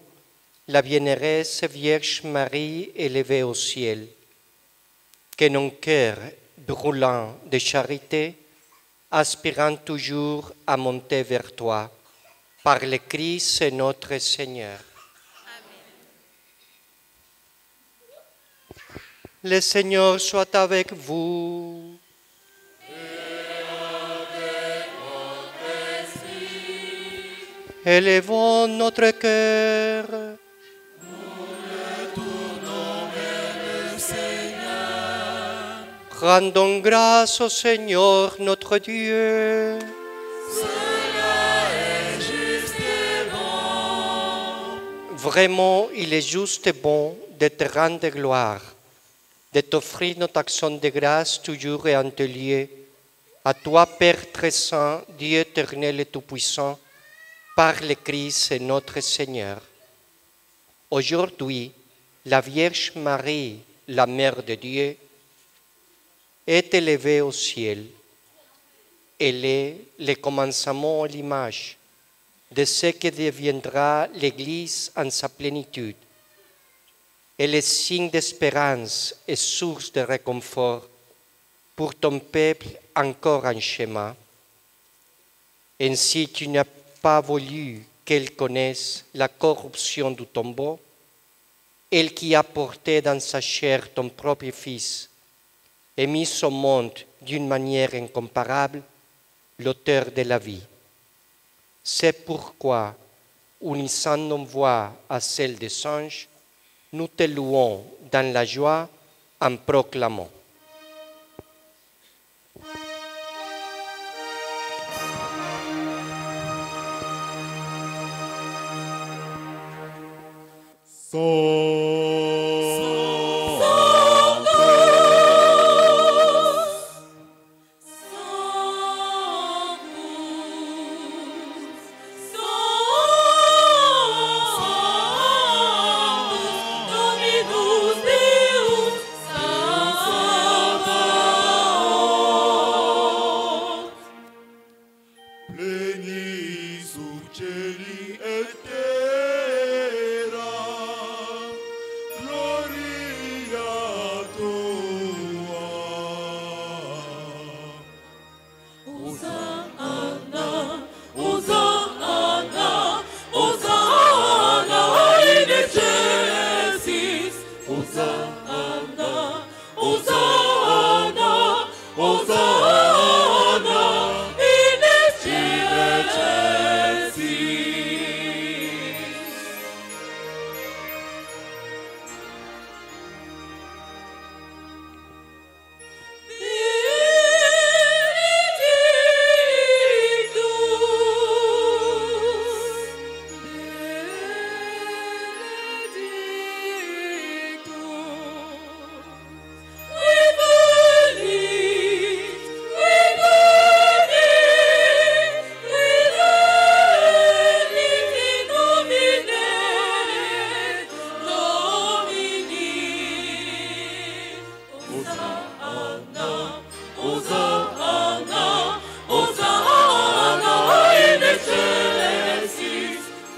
[SPEAKER 3] la bienheureuse Vierge Marie élevée au ciel. Que nos cœurs brûlants de charité, aspirant toujours à monter vers toi, par le Christ notre Seigneur. Le Seigneur soit avec vous. Élevons notre cœur. Rendons grâce au Seigneur notre Dieu.
[SPEAKER 4] Cela est juste et bon.
[SPEAKER 3] Vraiment, il est juste et bon de te rendre gloire, de t'offrir notre action de grâce toujours et en te lieu. À toi, Père très saint, Dieu éternel et tout-puissant, par le Christ notre Seigneur. Aujourd'hui, la Vierge Marie, la Mère de Dieu, est élevée au ciel. Elle est le commencement, l'image de ce que deviendra l'Église en sa plénitude. Elle est signe d'espérance et source de réconfort pour ton peuple encore en chemin. Ainsi, tu n'as pas voulu qu'elle connaisse la corruption du tombeau, elle qui a porté dans sa chair ton propre Fils et mis au monde d'une manière incomparable l'auteur de la vie. C'est pourquoi, unissant nos voix à celles des anges, nous te louons dans la joie en proclamant.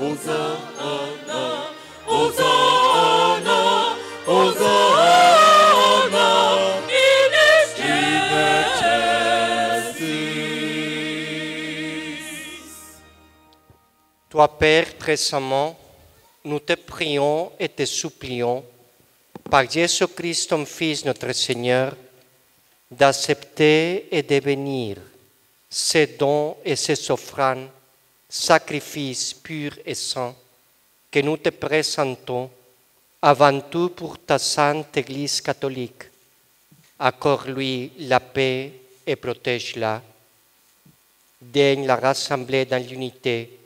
[SPEAKER 10] Hosanna, Hosanna, Hosanna, in excelsis.
[SPEAKER 3] Toi, Père très aimant, nous te prions et te supplions, par Jésus-Christ, ton Fils, notre Seigneur, d'accepter et de bénir ces dons et ces offrandes, sacrifices purs et saints, que nous te présentons avant tout pour ta sainte Église catholique. Accorde-lui la paix et protège-la. Daigne la rassembler dans l'unité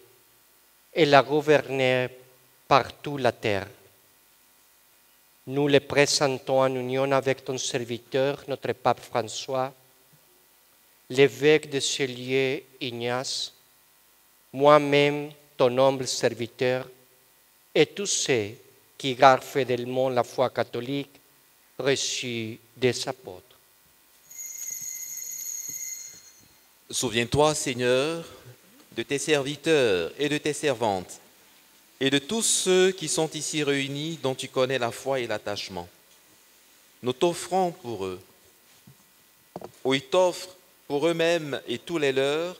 [SPEAKER 3] et la gouverner par toute la terre. Nous les présentons en union avec ton serviteur, notre pape François, l'évêque de ce lieu, Ignace, moi-même, ton humble serviteur, et tous ceux qui gardent fidèlement la foi catholique reçue des apôtres.
[SPEAKER 11] Souviens-toi, Seigneur, de tes serviteurs et de tes servantes, et de tous ceux qui sont ici réunis dont tu connais la foi et l'attachement. Nous t'offrons pour eux, ou ils t'offrent pour eux-mêmes et tous les leurs,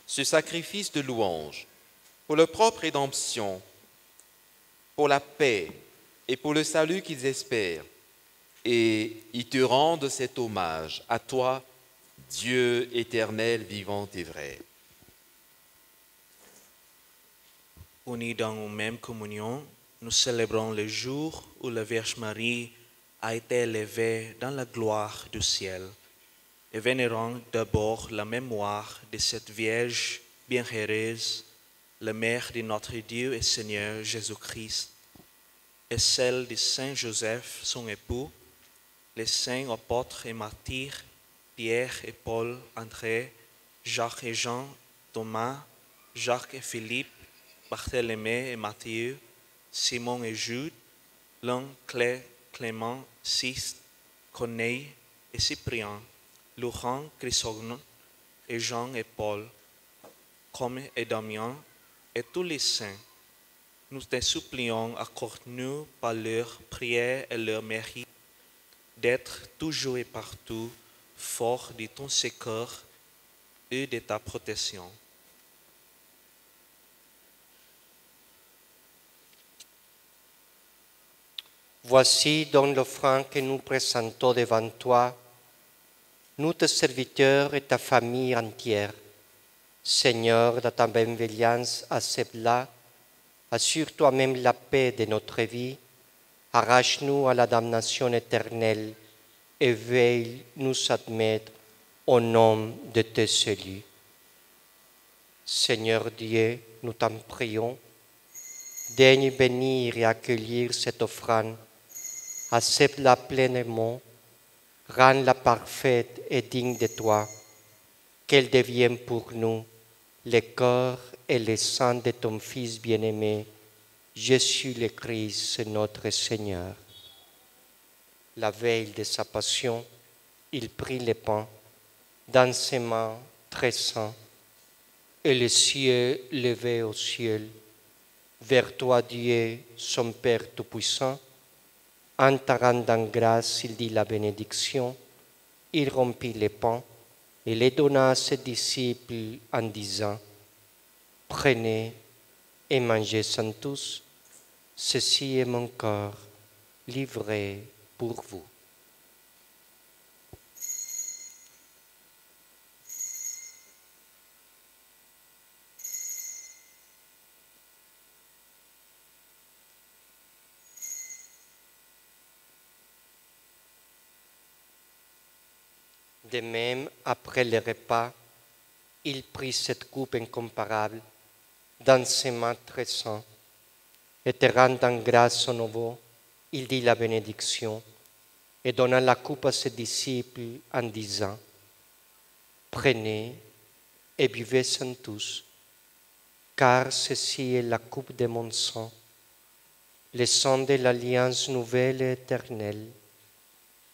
[SPEAKER 11] ce sacrifice de louange, pour leur propre rédemption, pour la paix et pour le salut qu'ils espèrent. Et ils te rendent cet hommage à toi, Dieu éternel, vivant et vrai.
[SPEAKER 12] Unis dans une même communion, nous célébrons le jour où la Vierge Marie a été élevée dans la gloire du ciel et vénérons d'abord la mémoire de cette Vierge bienheureuse, la mère de notre Dieu et Seigneur Jésus-Christ, et celle de Saint Joseph, son époux, les saints apôtres et martyrs, Pierre et Paul, André, Jacques et Jean, Thomas, Jacques et Philippe, Barthélemy et Matthieu, Simon et Jude, Long, Clément, Sixte, Corneille et Cyprien, Laurent, Chrysogonos et Jean et Paul, Comme et Damien et tous les saints. Nous te supplions, accorde-nous par leur prière et leur mérite d'être toujours et partout forts de ton secours et de ta protection.
[SPEAKER 3] Voici donc l'offrande que nous présentons devant toi, nous tes serviteurs et ta famille entière. Seigneur, dans ta bienveillance, accepte-la, assure toi-même la paix de notre vie, arrache-nous à la damnation éternelle et veille nous admettre au nom de tes élus. Seigneur Dieu, nous t'en prions, daigne bénir et accueillir cette offrande, accepte-la pleinement, rends-la parfaite et digne de toi, qu'elle devienne pour nous le corps et le sang de ton Fils bien-aimé, Jésus le Christ, notre Seigneur. La veille de sa passion, il prit le pain dans ses mains très saintes, et les cieux levés au ciel, vers toi, Dieu, son Père Tout-Puissant, en te rendant grâce, il dit la bénédiction, il rompit le pain et les donna à ses disciples en disant, « Prenez et mangez-en tous, ceci est mon corps livré pour vous. » De même, après le repas, il prit cette coupe incomparable dans ses mains très saintes, et te rendant grâce au nouveau, il dit la bénédiction, et donna la coupe à ses disciples en disant, « Prenez et buvez-en tous, car ceci est la coupe de mon sang, le sang de l'alliance nouvelle et éternelle,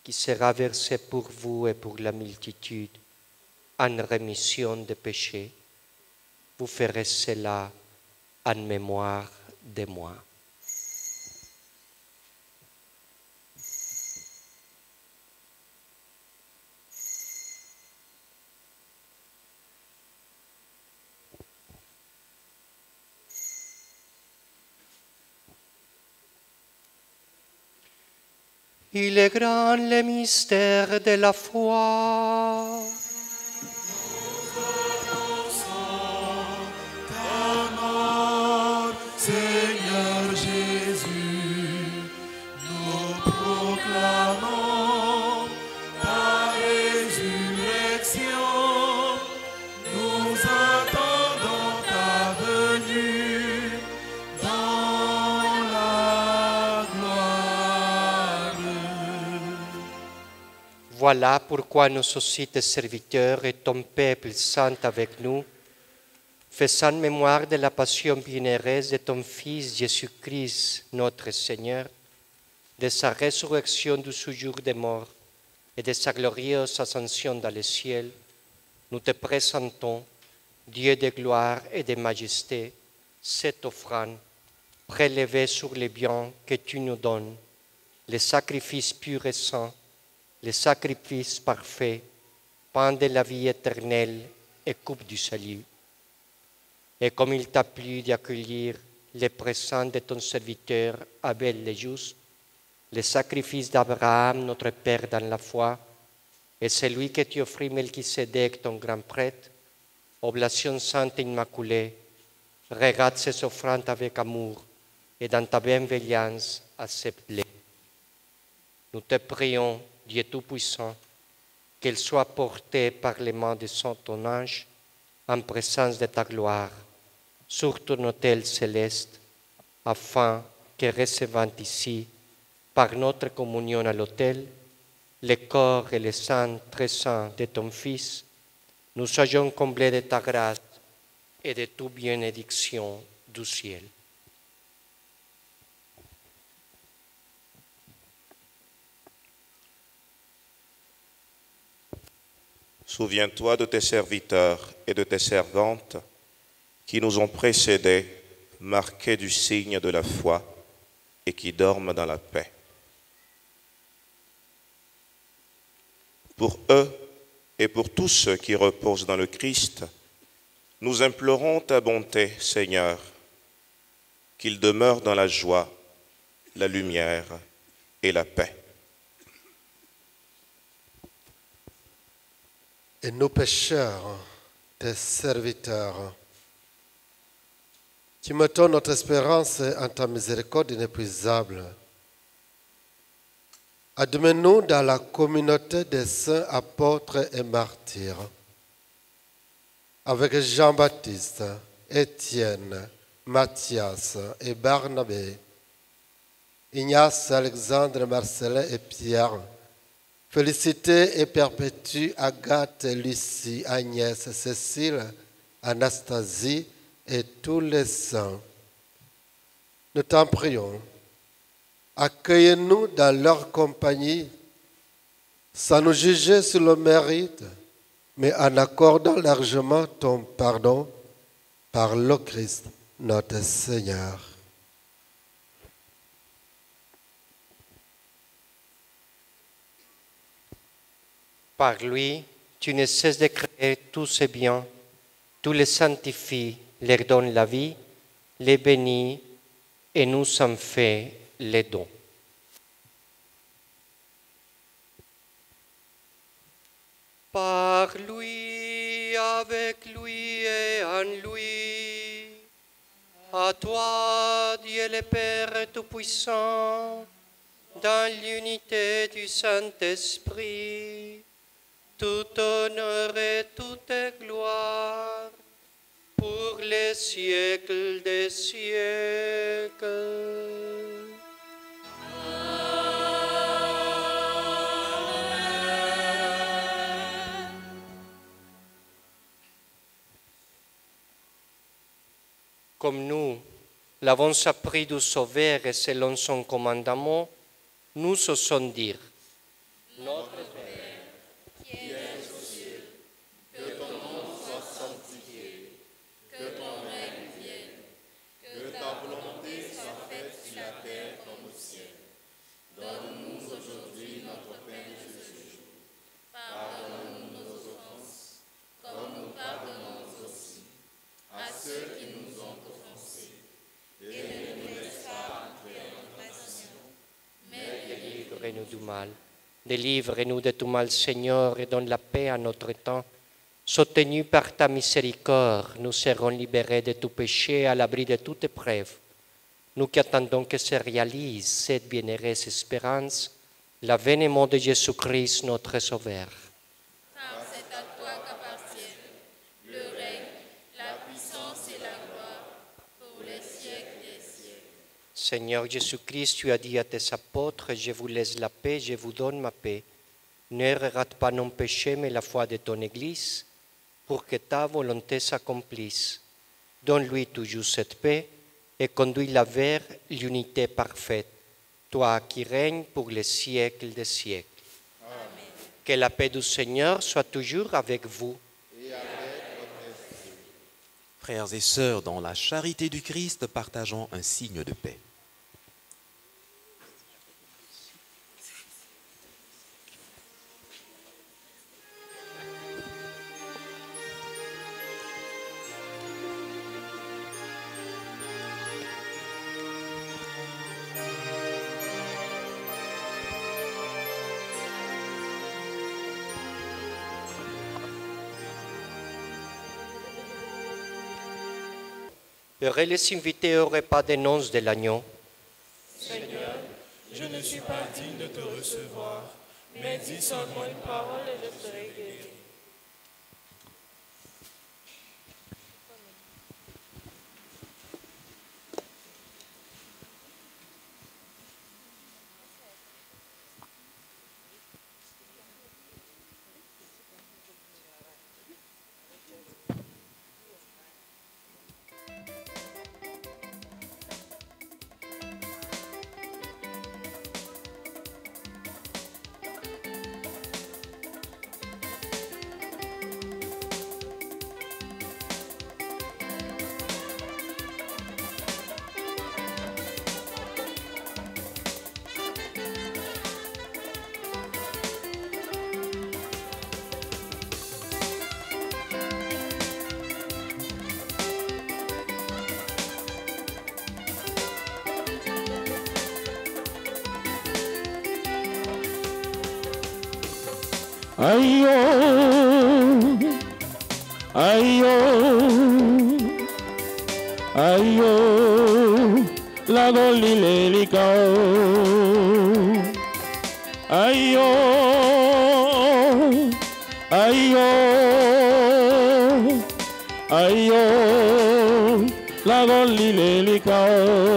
[SPEAKER 3] qui sera versé pour vous et pour la multitude en rémission des péchés. Vous ferez cela en mémoire de moi. Il est grand le mystère de la foi.
[SPEAKER 10] Seigneur Jésus, nous proclamons ta résurrection, nous attendons ta venue dans la gloire.
[SPEAKER 3] Voilà pourquoi nous aussi tes serviteurs et ton peuple saint avec nous, faisant mémoire de la passion bienheureuse de ton Fils Jésus-Christ, notre Seigneur, de sa résurrection du séjour des morts et de sa glorieuse ascension dans le ciel, nous te présentons, Dieu de gloire et de majesté, cette offrande prélevée sur les biens que tu nous donnes, le sacrifice pur et saint, le sacrifice parfait, pain de la vie éternelle et coupe du salut. Et comme il t'a plu d'accueillir les présents de ton serviteur Abel le juste, le sacrifice d'Abraham, notre Père dans la foi, et celui que tu offris Melchisédek, ton grand prêtre, oblation sainte et immaculée, regarde ces offrandes avec amour et dans ta bienveillance accepte-les. Nous te prions, Dieu Tout-Puissant, qu'elles soient portées par les mains de ton ange en présence de ta gloire sur ton autel céleste, afin que recevant ici, par notre communion à l'autel, le corps et le sang très saint de ton Fils, nous soyons comblés de ta grâce et de toute bénédiction du ciel.
[SPEAKER 8] Souviens-toi de tes serviteurs et de tes servantes qui nous ont précédés, marqués du signe de la foi et qui dorment dans la paix. Pour eux et pour tous ceux qui reposent dans le Christ, nous implorons ta bonté, Seigneur, qu'ils demeurent dans la joie, la lumière et la paix.
[SPEAKER 13] Et nos pécheurs, tes serviteurs, tu mettons notre espérance en ta miséricorde inépuisable. Admets-nous dans la communauté des saints apôtres et martyrs, avec Jean-Baptiste, Étienne, Matthias et Barnabé, Ignace, Alexandre, Marcellin et Pierre, Félicité et perpétue Agathe, Lucie, Agnès, Cécile, Anastasie et tous les saints. Nous t'en prions. Accueille-nous dans leur compagnie, sans nous juger sur le mérite, mais en accordant largement ton pardon par le Christ, notre Seigneur.
[SPEAKER 3] Par lui, tu ne cesses de créer tous ces biens, tu les sanctifies, leur donnes la vie, les bénis et nous en fais les dons. Par lui, avec lui et en lui, à toi, Dieu le Père Tout-Puissant, dans l'unité du Saint-Esprit, tout honneur et toute gloire pour les siècles des siècles. Comme nous l'avons appris du Sauveur et selon son commandement, nous osons dire: Notre Père, qui es aux cieux, que ton nom soit sanctifié, que ton règne vienne, délivre-nous du mal. Délivre-nous de tout mal, Seigneur, et donne la paix à notre temps. Soutenus par ta miséricorde, nous serons libérés de tout péché, à l'abri de toute épreuve. Nous qui attendons que se réalise cette bienheureuse espérance, l'avènement de Jésus-Christ, notre Sauveur.
[SPEAKER 14] Car c'est à toi qu'appartiennent le règne, la puissance et la gloire pour les siècles des siècles.
[SPEAKER 3] Seigneur Jésus-Christ, tu as dit à tes apôtres, je vous laisse la paix, je vous donne ma paix. Ne rate pas non péché, mais la foi de ton Église, pour que ta volonté s'accomplisse. Donne-lui toujours cette paix et conduis-la vers l'unité parfaite, toi qui règnes pour les siècles des siècles. Amen. Que la paix du Seigneur soit toujours avec vous.
[SPEAKER 11] Et avec votre esprit. Frères et sœurs, dans la charité du Christ, partageons un signe de paix.
[SPEAKER 3] Heureux les invités au repas des noces de l'agneau.
[SPEAKER 4] Seigneur, je ne suis pas digne de te recevoir, mais dis seulement une parole et je serai guéri.
[SPEAKER 15] Aïe oh, aïe oh, aïe oh, la golilelica oh. Aïe oh, aïe oh, aïe oh, la golilelica oh.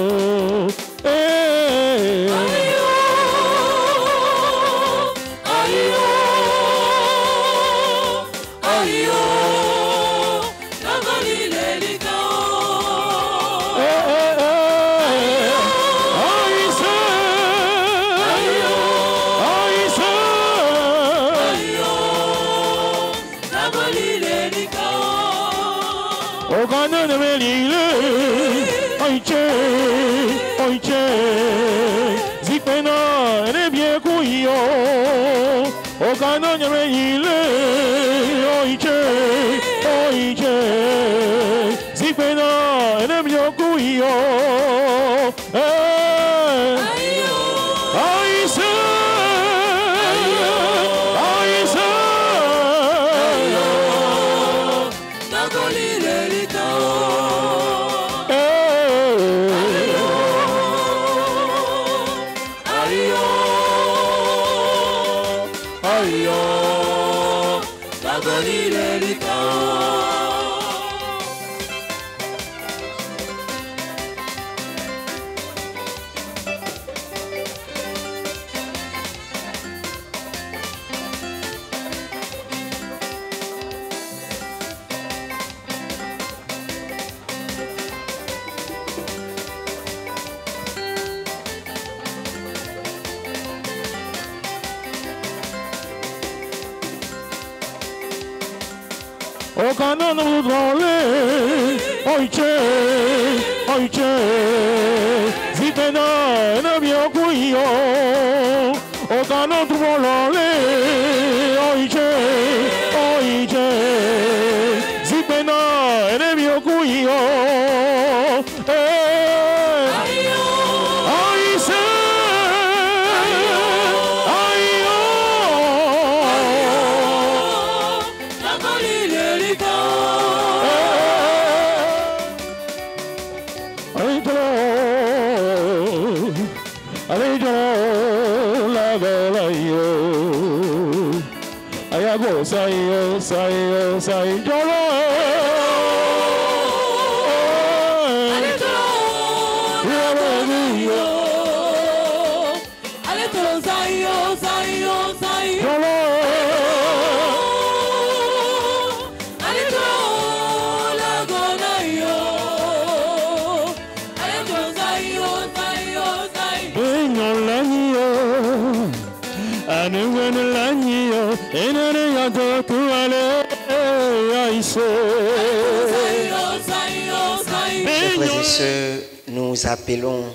[SPEAKER 5] Frères et sœurs, nous appelons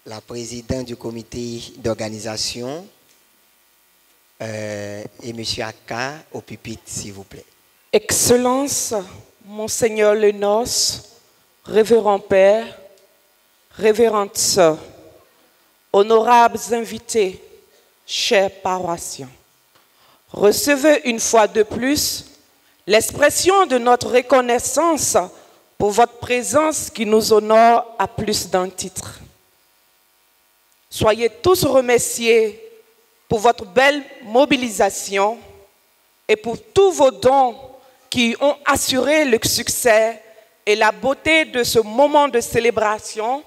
[SPEAKER 5] la présidente du comité d'organisation et M. Akka au pupitre, s'il vous plaît.
[SPEAKER 16] Excellence, Monseigneur Lenos, révérend Père, révérende Sœur, honorables invités, chers paroissiens, recevez une fois de plus l'expression de notre reconnaissance pour votre présence qui nous honore à plus d'un titre. Soyez tous remerciés pour votre belle mobilisation et pour tous vos dons qui ont assuré le succès et la beauté de ce moment de célébration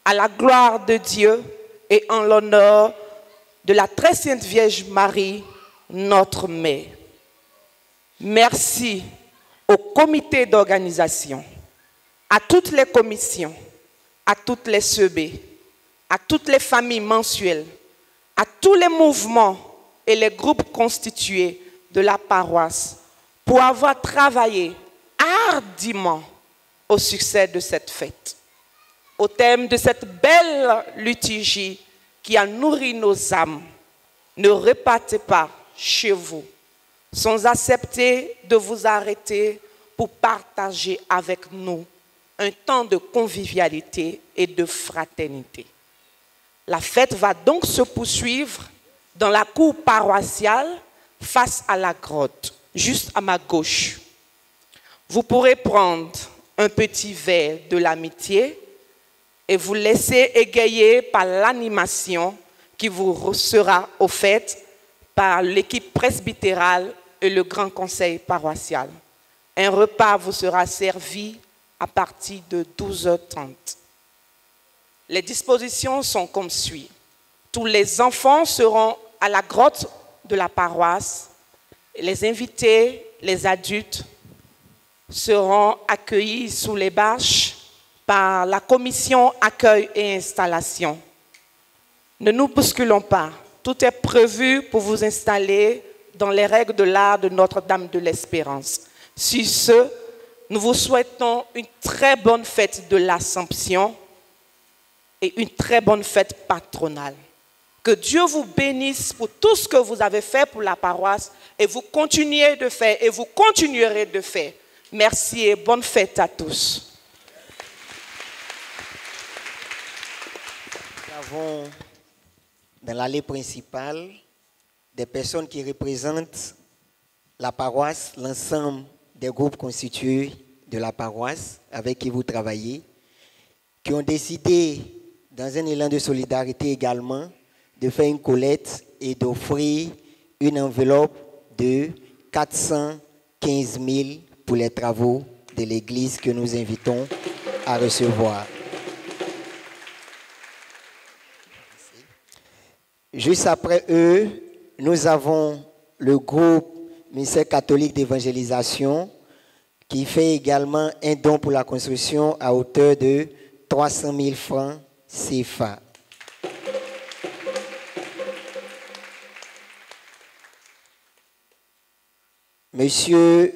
[SPEAKER 16] à la gloire de Dieu et en l'honneur de la très sainte Vierge Marie, notre Mère. Merci au comité d'organisation, à toutes les commissions, à toutes les CB, à toutes les familles mensuelles, à tous les mouvements et les groupes constitués de la paroisse pour avoir travaillé hardiment au succès de cette fête. Au thème de cette belle liturgie qui a nourri nos âmes, ne repartez pas chez vous sans accepter de vous arrêter pour partager avec nous un temps de convivialité et de fraternité. La fête va donc se poursuivre dans la cour paroissiale face à la grotte, juste à ma gauche. Vous pourrez prendre un petit verre de l'amitié et vous laisser égayer par l'animation qui vous sera offerte par l'équipe presbytérale et le grand conseil paroissial. Un repas vous sera servi à partir de 12h30. Les dispositions sont comme suit. Tous les enfants seront à la grotte de la paroisse. Les invités, les adultes, seront accueillis sous les bâches par la commission accueil et installation. Ne nous bousculons pas. Tout est prévu pour vous installer dans les règles de l'art de Notre-Dame de l'Espérance. Sur ce, nous vous souhaitons une très bonne fête de l'Assomption et une très bonne fête patronale. Que Dieu vous bénisse pour tout ce que vous avez fait pour la paroisse et vous continuez de faire et vous continuerez de faire. Merci et bonne fête à tous.
[SPEAKER 5] Nous avons dans l'allée principale des personnes qui représentent la paroisse, l'ensemble des groupes constitués de la paroisse avec qui vous travaillez, qui ont décidé, dans un élan de solidarité également, de faire une collecte et d'offrir une enveloppe de 415 000 pour les travaux de l'église que nous invitons à recevoir. Juste après eux, nous avons le groupe ministère catholique d'évangélisation qui fait également un don pour la construction à hauteur de 300 000 francs CFA. Monsieur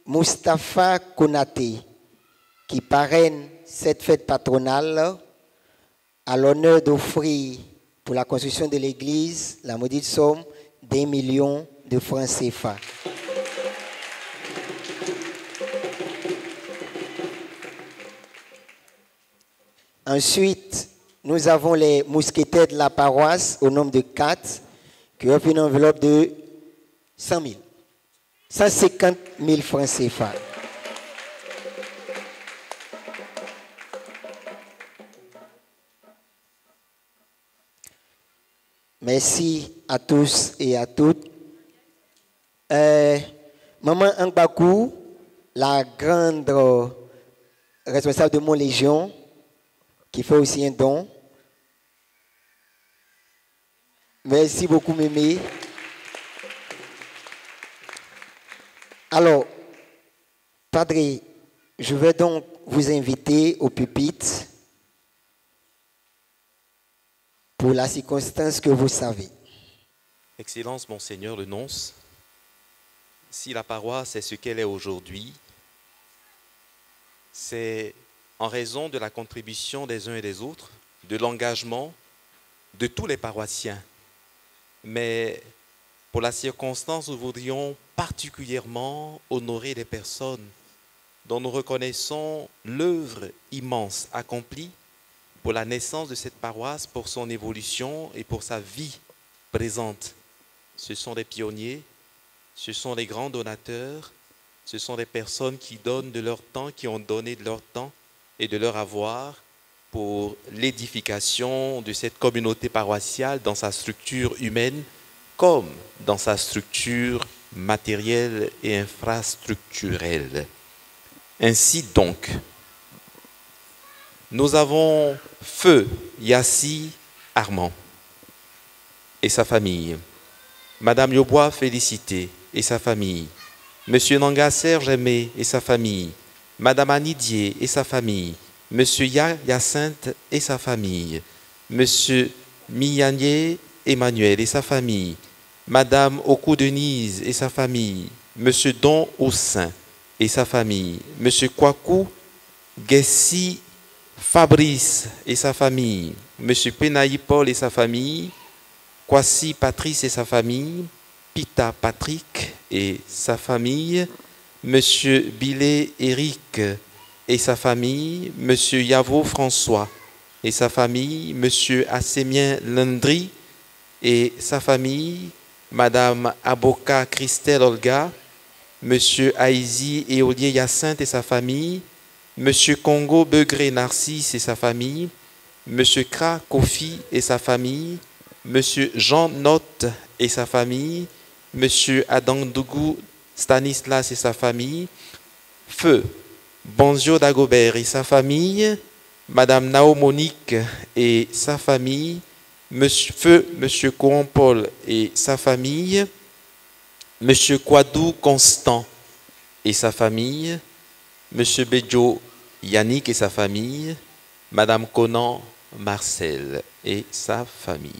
[SPEAKER 5] Moustapha Konaté, qui parraine cette fête patronale, a l'honneur d'offrir pour la construction de l'église la maudite somme d'1 million de francs CFA. Ensuite, nous avons les mousquetaires de la paroisse au nombre de 4 qui offrent une enveloppe de 100 000. 150 000 francs CFA. Merci à tous et à toutes. Maman Angbakou, la grande responsable de mon Légion, qui fait aussi un don. Merci beaucoup, Mémé. Alors, Padre, je vais donc vous inviter au pupitre pour la circonstance que vous savez.
[SPEAKER 11] Excellence, Monseigneur le nonce, si la paroisse est ce qu'elle est aujourd'hui, c'est en raison de la contribution des uns et des autres, de l'engagement de tous les paroissiens. Mais pour la circonstance, nous voudrions particulièrement honorer des personnes dont nous reconnaissons l'œuvre immense accomplie pour la naissance de cette paroisse, pour son évolution et pour sa vie présente. Ce sont des pionniers, ce sont des grands donateurs, ce sont des personnes qui donnent de leur temps, qui ont donné de leur temps et de leur avoir pour l'édification de cette communauté paroissiale dans sa structure humaine comme dans sa structure matérielle et infrastructurelle. Ainsi donc, nous avons Feu Yassi Armand et sa famille, Madame Yobois Félicité et sa famille, Monsieur Nanga Serge Aimé et sa famille, Madame Anidier et sa famille, Monsieur Hyacinthe et sa famille, Monsieur Millanier Emmanuel et sa famille, Madame Oku Denise et sa famille, Monsieur Don Aussin et sa famille, Monsieur Kwaku Gessi Fabrice et sa famille, Monsieur Penaï Paul et sa famille, Kwasi Patrice et sa famille, Pita Patrick et sa famille, Monsieur Billet Eric et sa famille, Monsieur Yavo François et sa famille, Monsieur Assémien Landry et sa famille, Madame Aboka Christelle Olga, Monsieur Aïzi Éolier Hyacinthe et sa famille, Monsieur Congo Begré Narcisse et sa famille, Monsieur Kra Kofi et sa famille, Monsieur Jean Notte et sa famille, Monsieur Adandougou Stanislas et sa famille, Feu Bonzio Dagobert et sa famille, Madame Nao Monique et sa famille, Monsieur Coran Paul et sa famille, Monsieur Kwadou Constant et sa famille, Monsieur Bedjo Yannick et sa famille, Madame Conan Marcel et sa famille.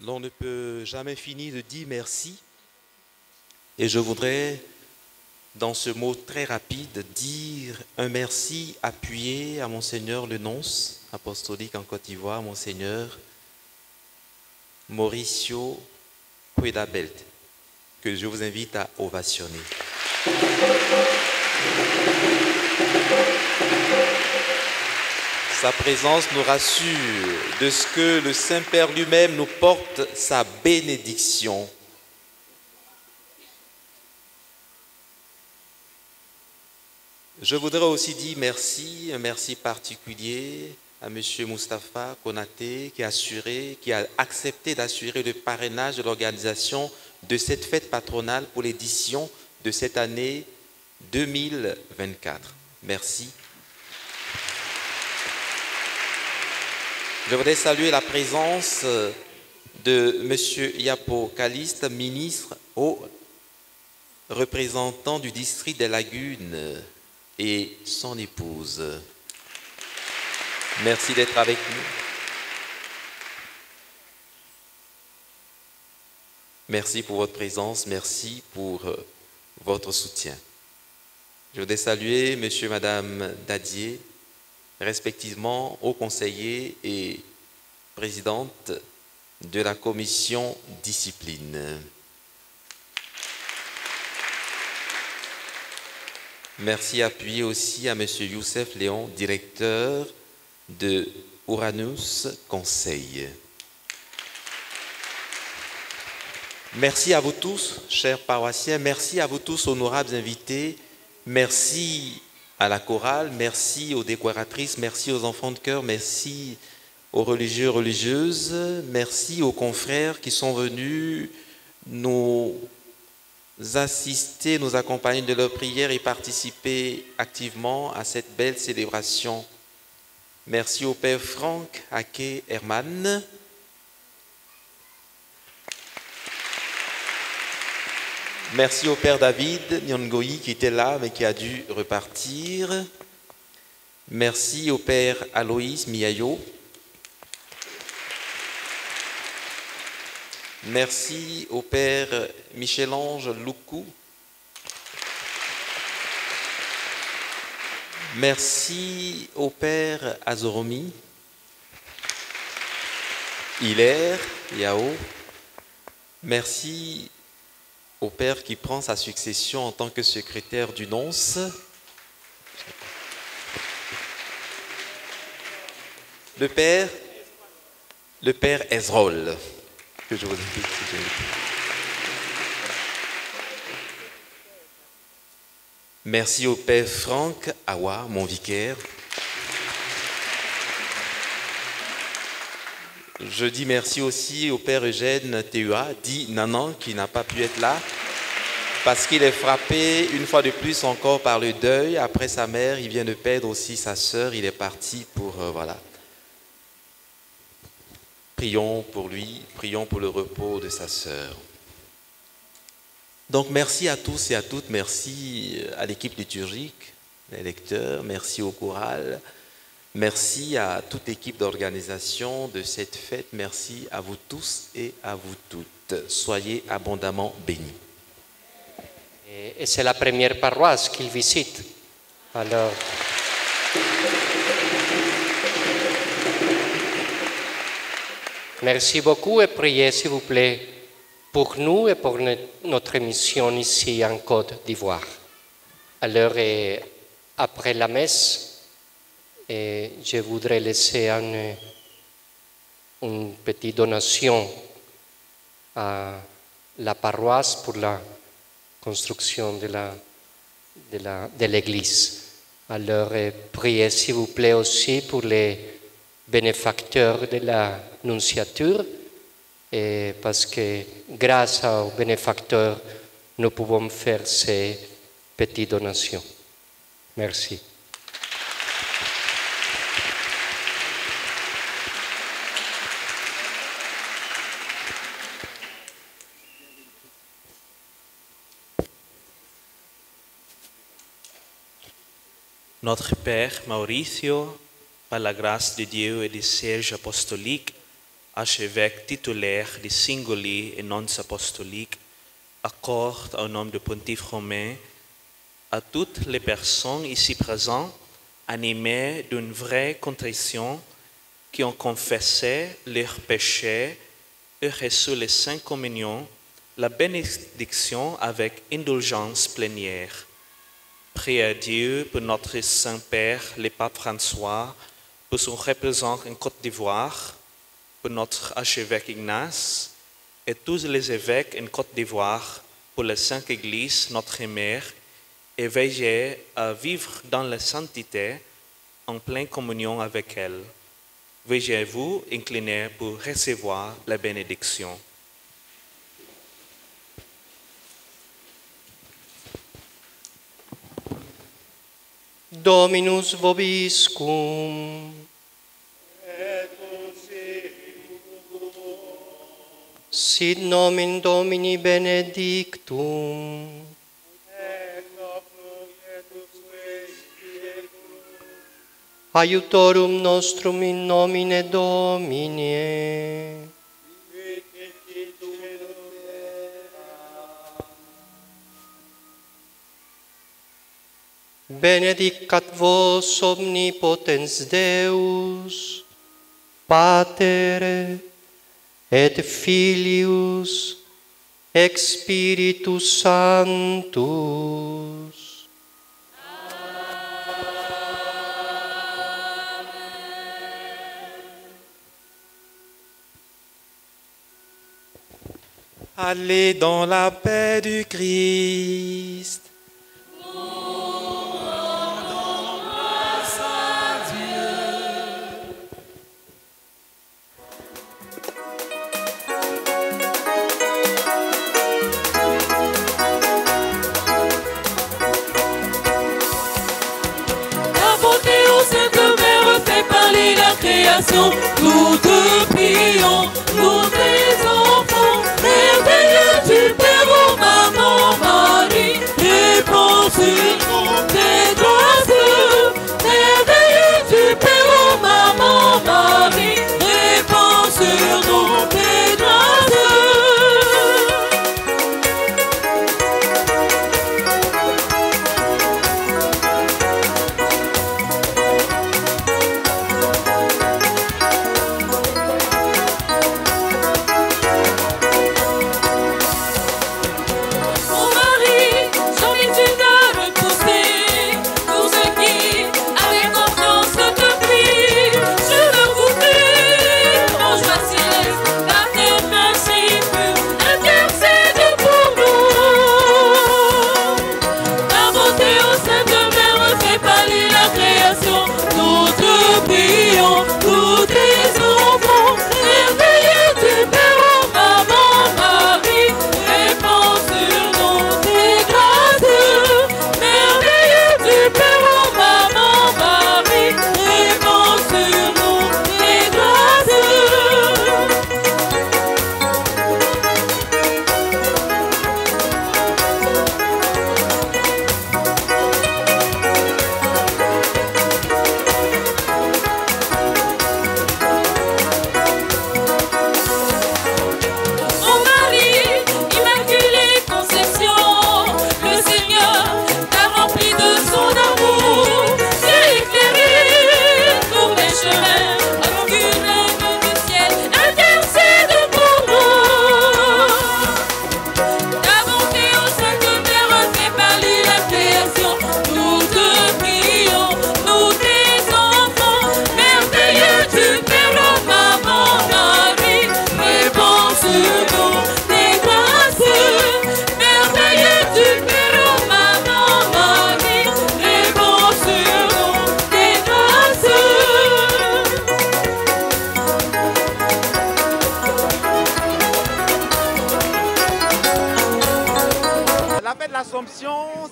[SPEAKER 11] On ne peut jamais finir de dire merci. Et je voudrais, dans ce mot très rapide, dire un merci appuyé à Monseigneur le nonce apostolique en Côte d'Ivoire, Monseigneur Mauricio Puedabelt, que je vous invite à ovationner. Sa présence nous rassure de ce que le Saint-Père lui-même nous porte sa bénédiction. Je voudrais aussi dire merci, un merci particulier à M. Moustapha Konaté qui a accepté d'assurer le parrainage de l'organisation de cette fête patronale pour l'édition de cette année 2024. Merci. Je voudrais saluer la présence de M. Yapo Caliste, ministre au représentant du district des Lagunes et son épouse. Merci d'être avec nous. Merci pour votre présence, merci pour votre soutien. Je voudrais saluer M. et Mme Dadier, respectivement haut conseiller et présidente de la commission discipline. Merci appuyé aussi à M. Youssef Léon, directeur de Uranus Conseil. Merci à vous tous, chers paroissiens. Merci à vous tous, honorables invités. Merci à la chorale. Merci aux décoratrices. Merci aux enfants de chœur. Merci aux religieux, religieuses. Merci aux confrères qui sont venus nous assister, nous accompagner de leurs prières et participer activement à cette belle célébration. Merci au Père Franck Ake Herman. Merci au Père David Nyongoyi qui était là mais qui a dû repartir. Merci au Père Aloïs Miayo. Merci au Père Michel-Ange Loukou. Merci au Père Azoromi. Hilaire Yao. Merci au Père qui prend sa succession en tant que secrétaire du nonce. Le Père Ezrol, que je vous invite. Merci au Père Franck Awa, mon vicaire. Je dis merci aussi au Père Eugène Théua, dit Nanan, qui n'a pas pu être là, parce qu'il est frappé une fois de plus encore par le deuil. Après sa mère, il vient de perdre aussi sa sœur, il est parti pour... voilà. Prions pour lui, prions pour le repos de sa sœur. Donc merci à tous et à toutes, merci à l'équipe liturgique, les lecteurs, merci au choral. Merci à toute l'équipe d'organisation de cette fête. Merci à vous tous et à vous toutes. Soyez abondamment bénis.
[SPEAKER 3] Et c'est la première paroisse qu'il visite. Alors, merci beaucoup et priez s'il vous plaît pour nous et pour notre mission ici en Côte d'Ivoire. Alors, après la messe, et je voudrais laisser une petite donation à la paroisse pour la construction de l'église. Alors, priez s'il vous plaît aussi pour les bénéfacteurs de la nonciature, et parce que grâce aux bénéfacteurs, nous pouvons faire ces petites donations. Merci.
[SPEAKER 12] Notre Père Mauricio, par la grâce de Dieu et du siège apostolique, archevêque titulaire de Singoli et nonce apostolique, accorde au nom du pontife romain à toutes les personnes ici présentes, animées d'une vraie contrition, qui ont confessé leurs péchés et reçu les saintes communions, la bénédiction avec indulgence plénière. Priez à Dieu pour notre Saint-Père, le Pape François, pour son représentant en Côte d'Ivoire, pour notre archevêque Ignace et tous les évêques en Côte d'Ivoire, pour la Sainte Église, notre mère, et veillez à vivre dans la sainteté en pleine communion avec elle. Veuillez vous incliner pour recevoir la bénédiction.
[SPEAKER 3] Dominus vobiscum. Sit nomen Domini benedictum. Aiutorium nostrum in nomine Domini. Benedicat vos omnipotens Deus, Pater et Filius et Spiritus Sanctus.
[SPEAKER 11] Allez dans la paix du Christ.
[SPEAKER 10] Nous te prions, nous tes enfants, merveilleux du Père, ô maman Marie, réponds sur nous tes grâces. Merveilleux du Père, ô maman Marie, réponds sur nous tes grâces.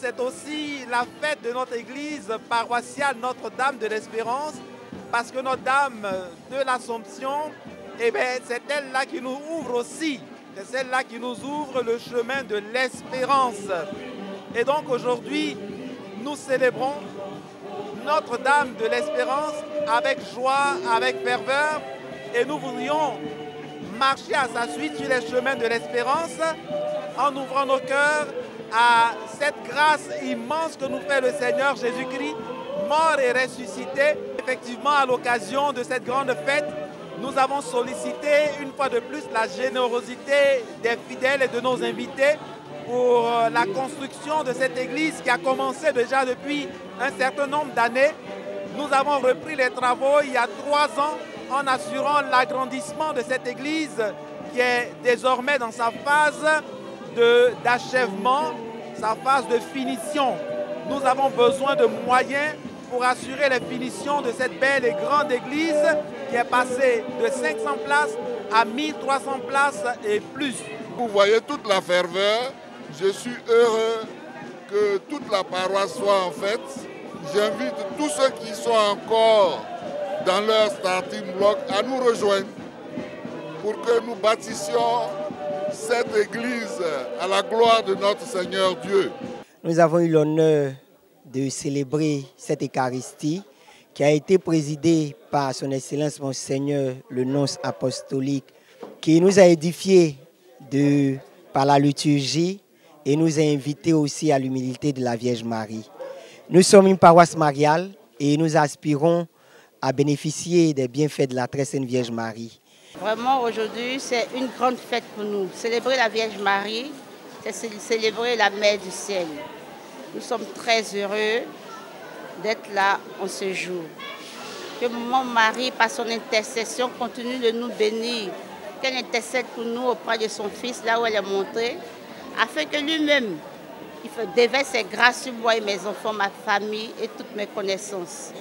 [SPEAKER 17] C'est aussi la fête de notre église paroissiale Notre-Dame de l'Espérance, parce que Notre-Dame de l'Assomption, eh bien, c'est elle-là qui nous ouvre aussi, c'est celle-là qui nous ouvre le chemin de l'espérance. Et donc aujourd'hui, nous célébrons Notre-Dame de l'Espérance avec joie, avec ferveur, et nous voudrions marcher à sa suite sur les chemins de l'espérance en ouvrant nos cœurs à cette grâce immense que nous fait le Seigneur Jésus-Christ, mort et ressuscité. Effectivement, à l'occasion de cette grande fête, nous avons sollicité une fois de plus la générosité des fidèles et de nos invités pour la construction de cette église qui a commencé déjà depuis un certain nombre d'années. Nous avons repris les travaux il y a 3 ans en assurant l'agrandissement de cette église qui est désormais dans sa phase d'achèvement, sa phase de finition. Nous avons besoin de moyens pour assurer les finitions de cette belle et grande église qui est passée de 500 places à 1300 places et plus.
[SPEAKER 2] Vous voyez toute la ferveur. Je suis heureux que toute la paroisse soit en fête. J'invite tous ceux qui sont encore dans leur starting block à nous rejoindre pour que nous bâtissions cette église à la gloire de notre Seigneur Dieu.
[SPEAKER 5] Nous avons eu l'honneur de célébrer cette Eucharistie qui a été présidée par son Excellence Monseigneur le nonce apostolique, qui nous a édifiés par la liturgie et nous a invités aussi à l'humilité de la Vierge Marie. Nous sommes une paroisse mariale et nous aspirons à bénéficier des bienfaits de la très sainte Vierge Marie.
[SPEAKER 18] Vraiment, aujourd'hui, c'est une grande fête pour nous. Célébrer la Vierge Marie, c'est célébrer la Mère du ciel. Nous sommes très heureux d'être là en ce jour. Que mon Marie, par son intercession, continue de nous bénir qu'elle intercède pour nous auprès de son Fils, là où elle est montée, afin que lui-même, il déverse ses grâces sur moi et mes enfants, ma famille et toutes mes connaissances.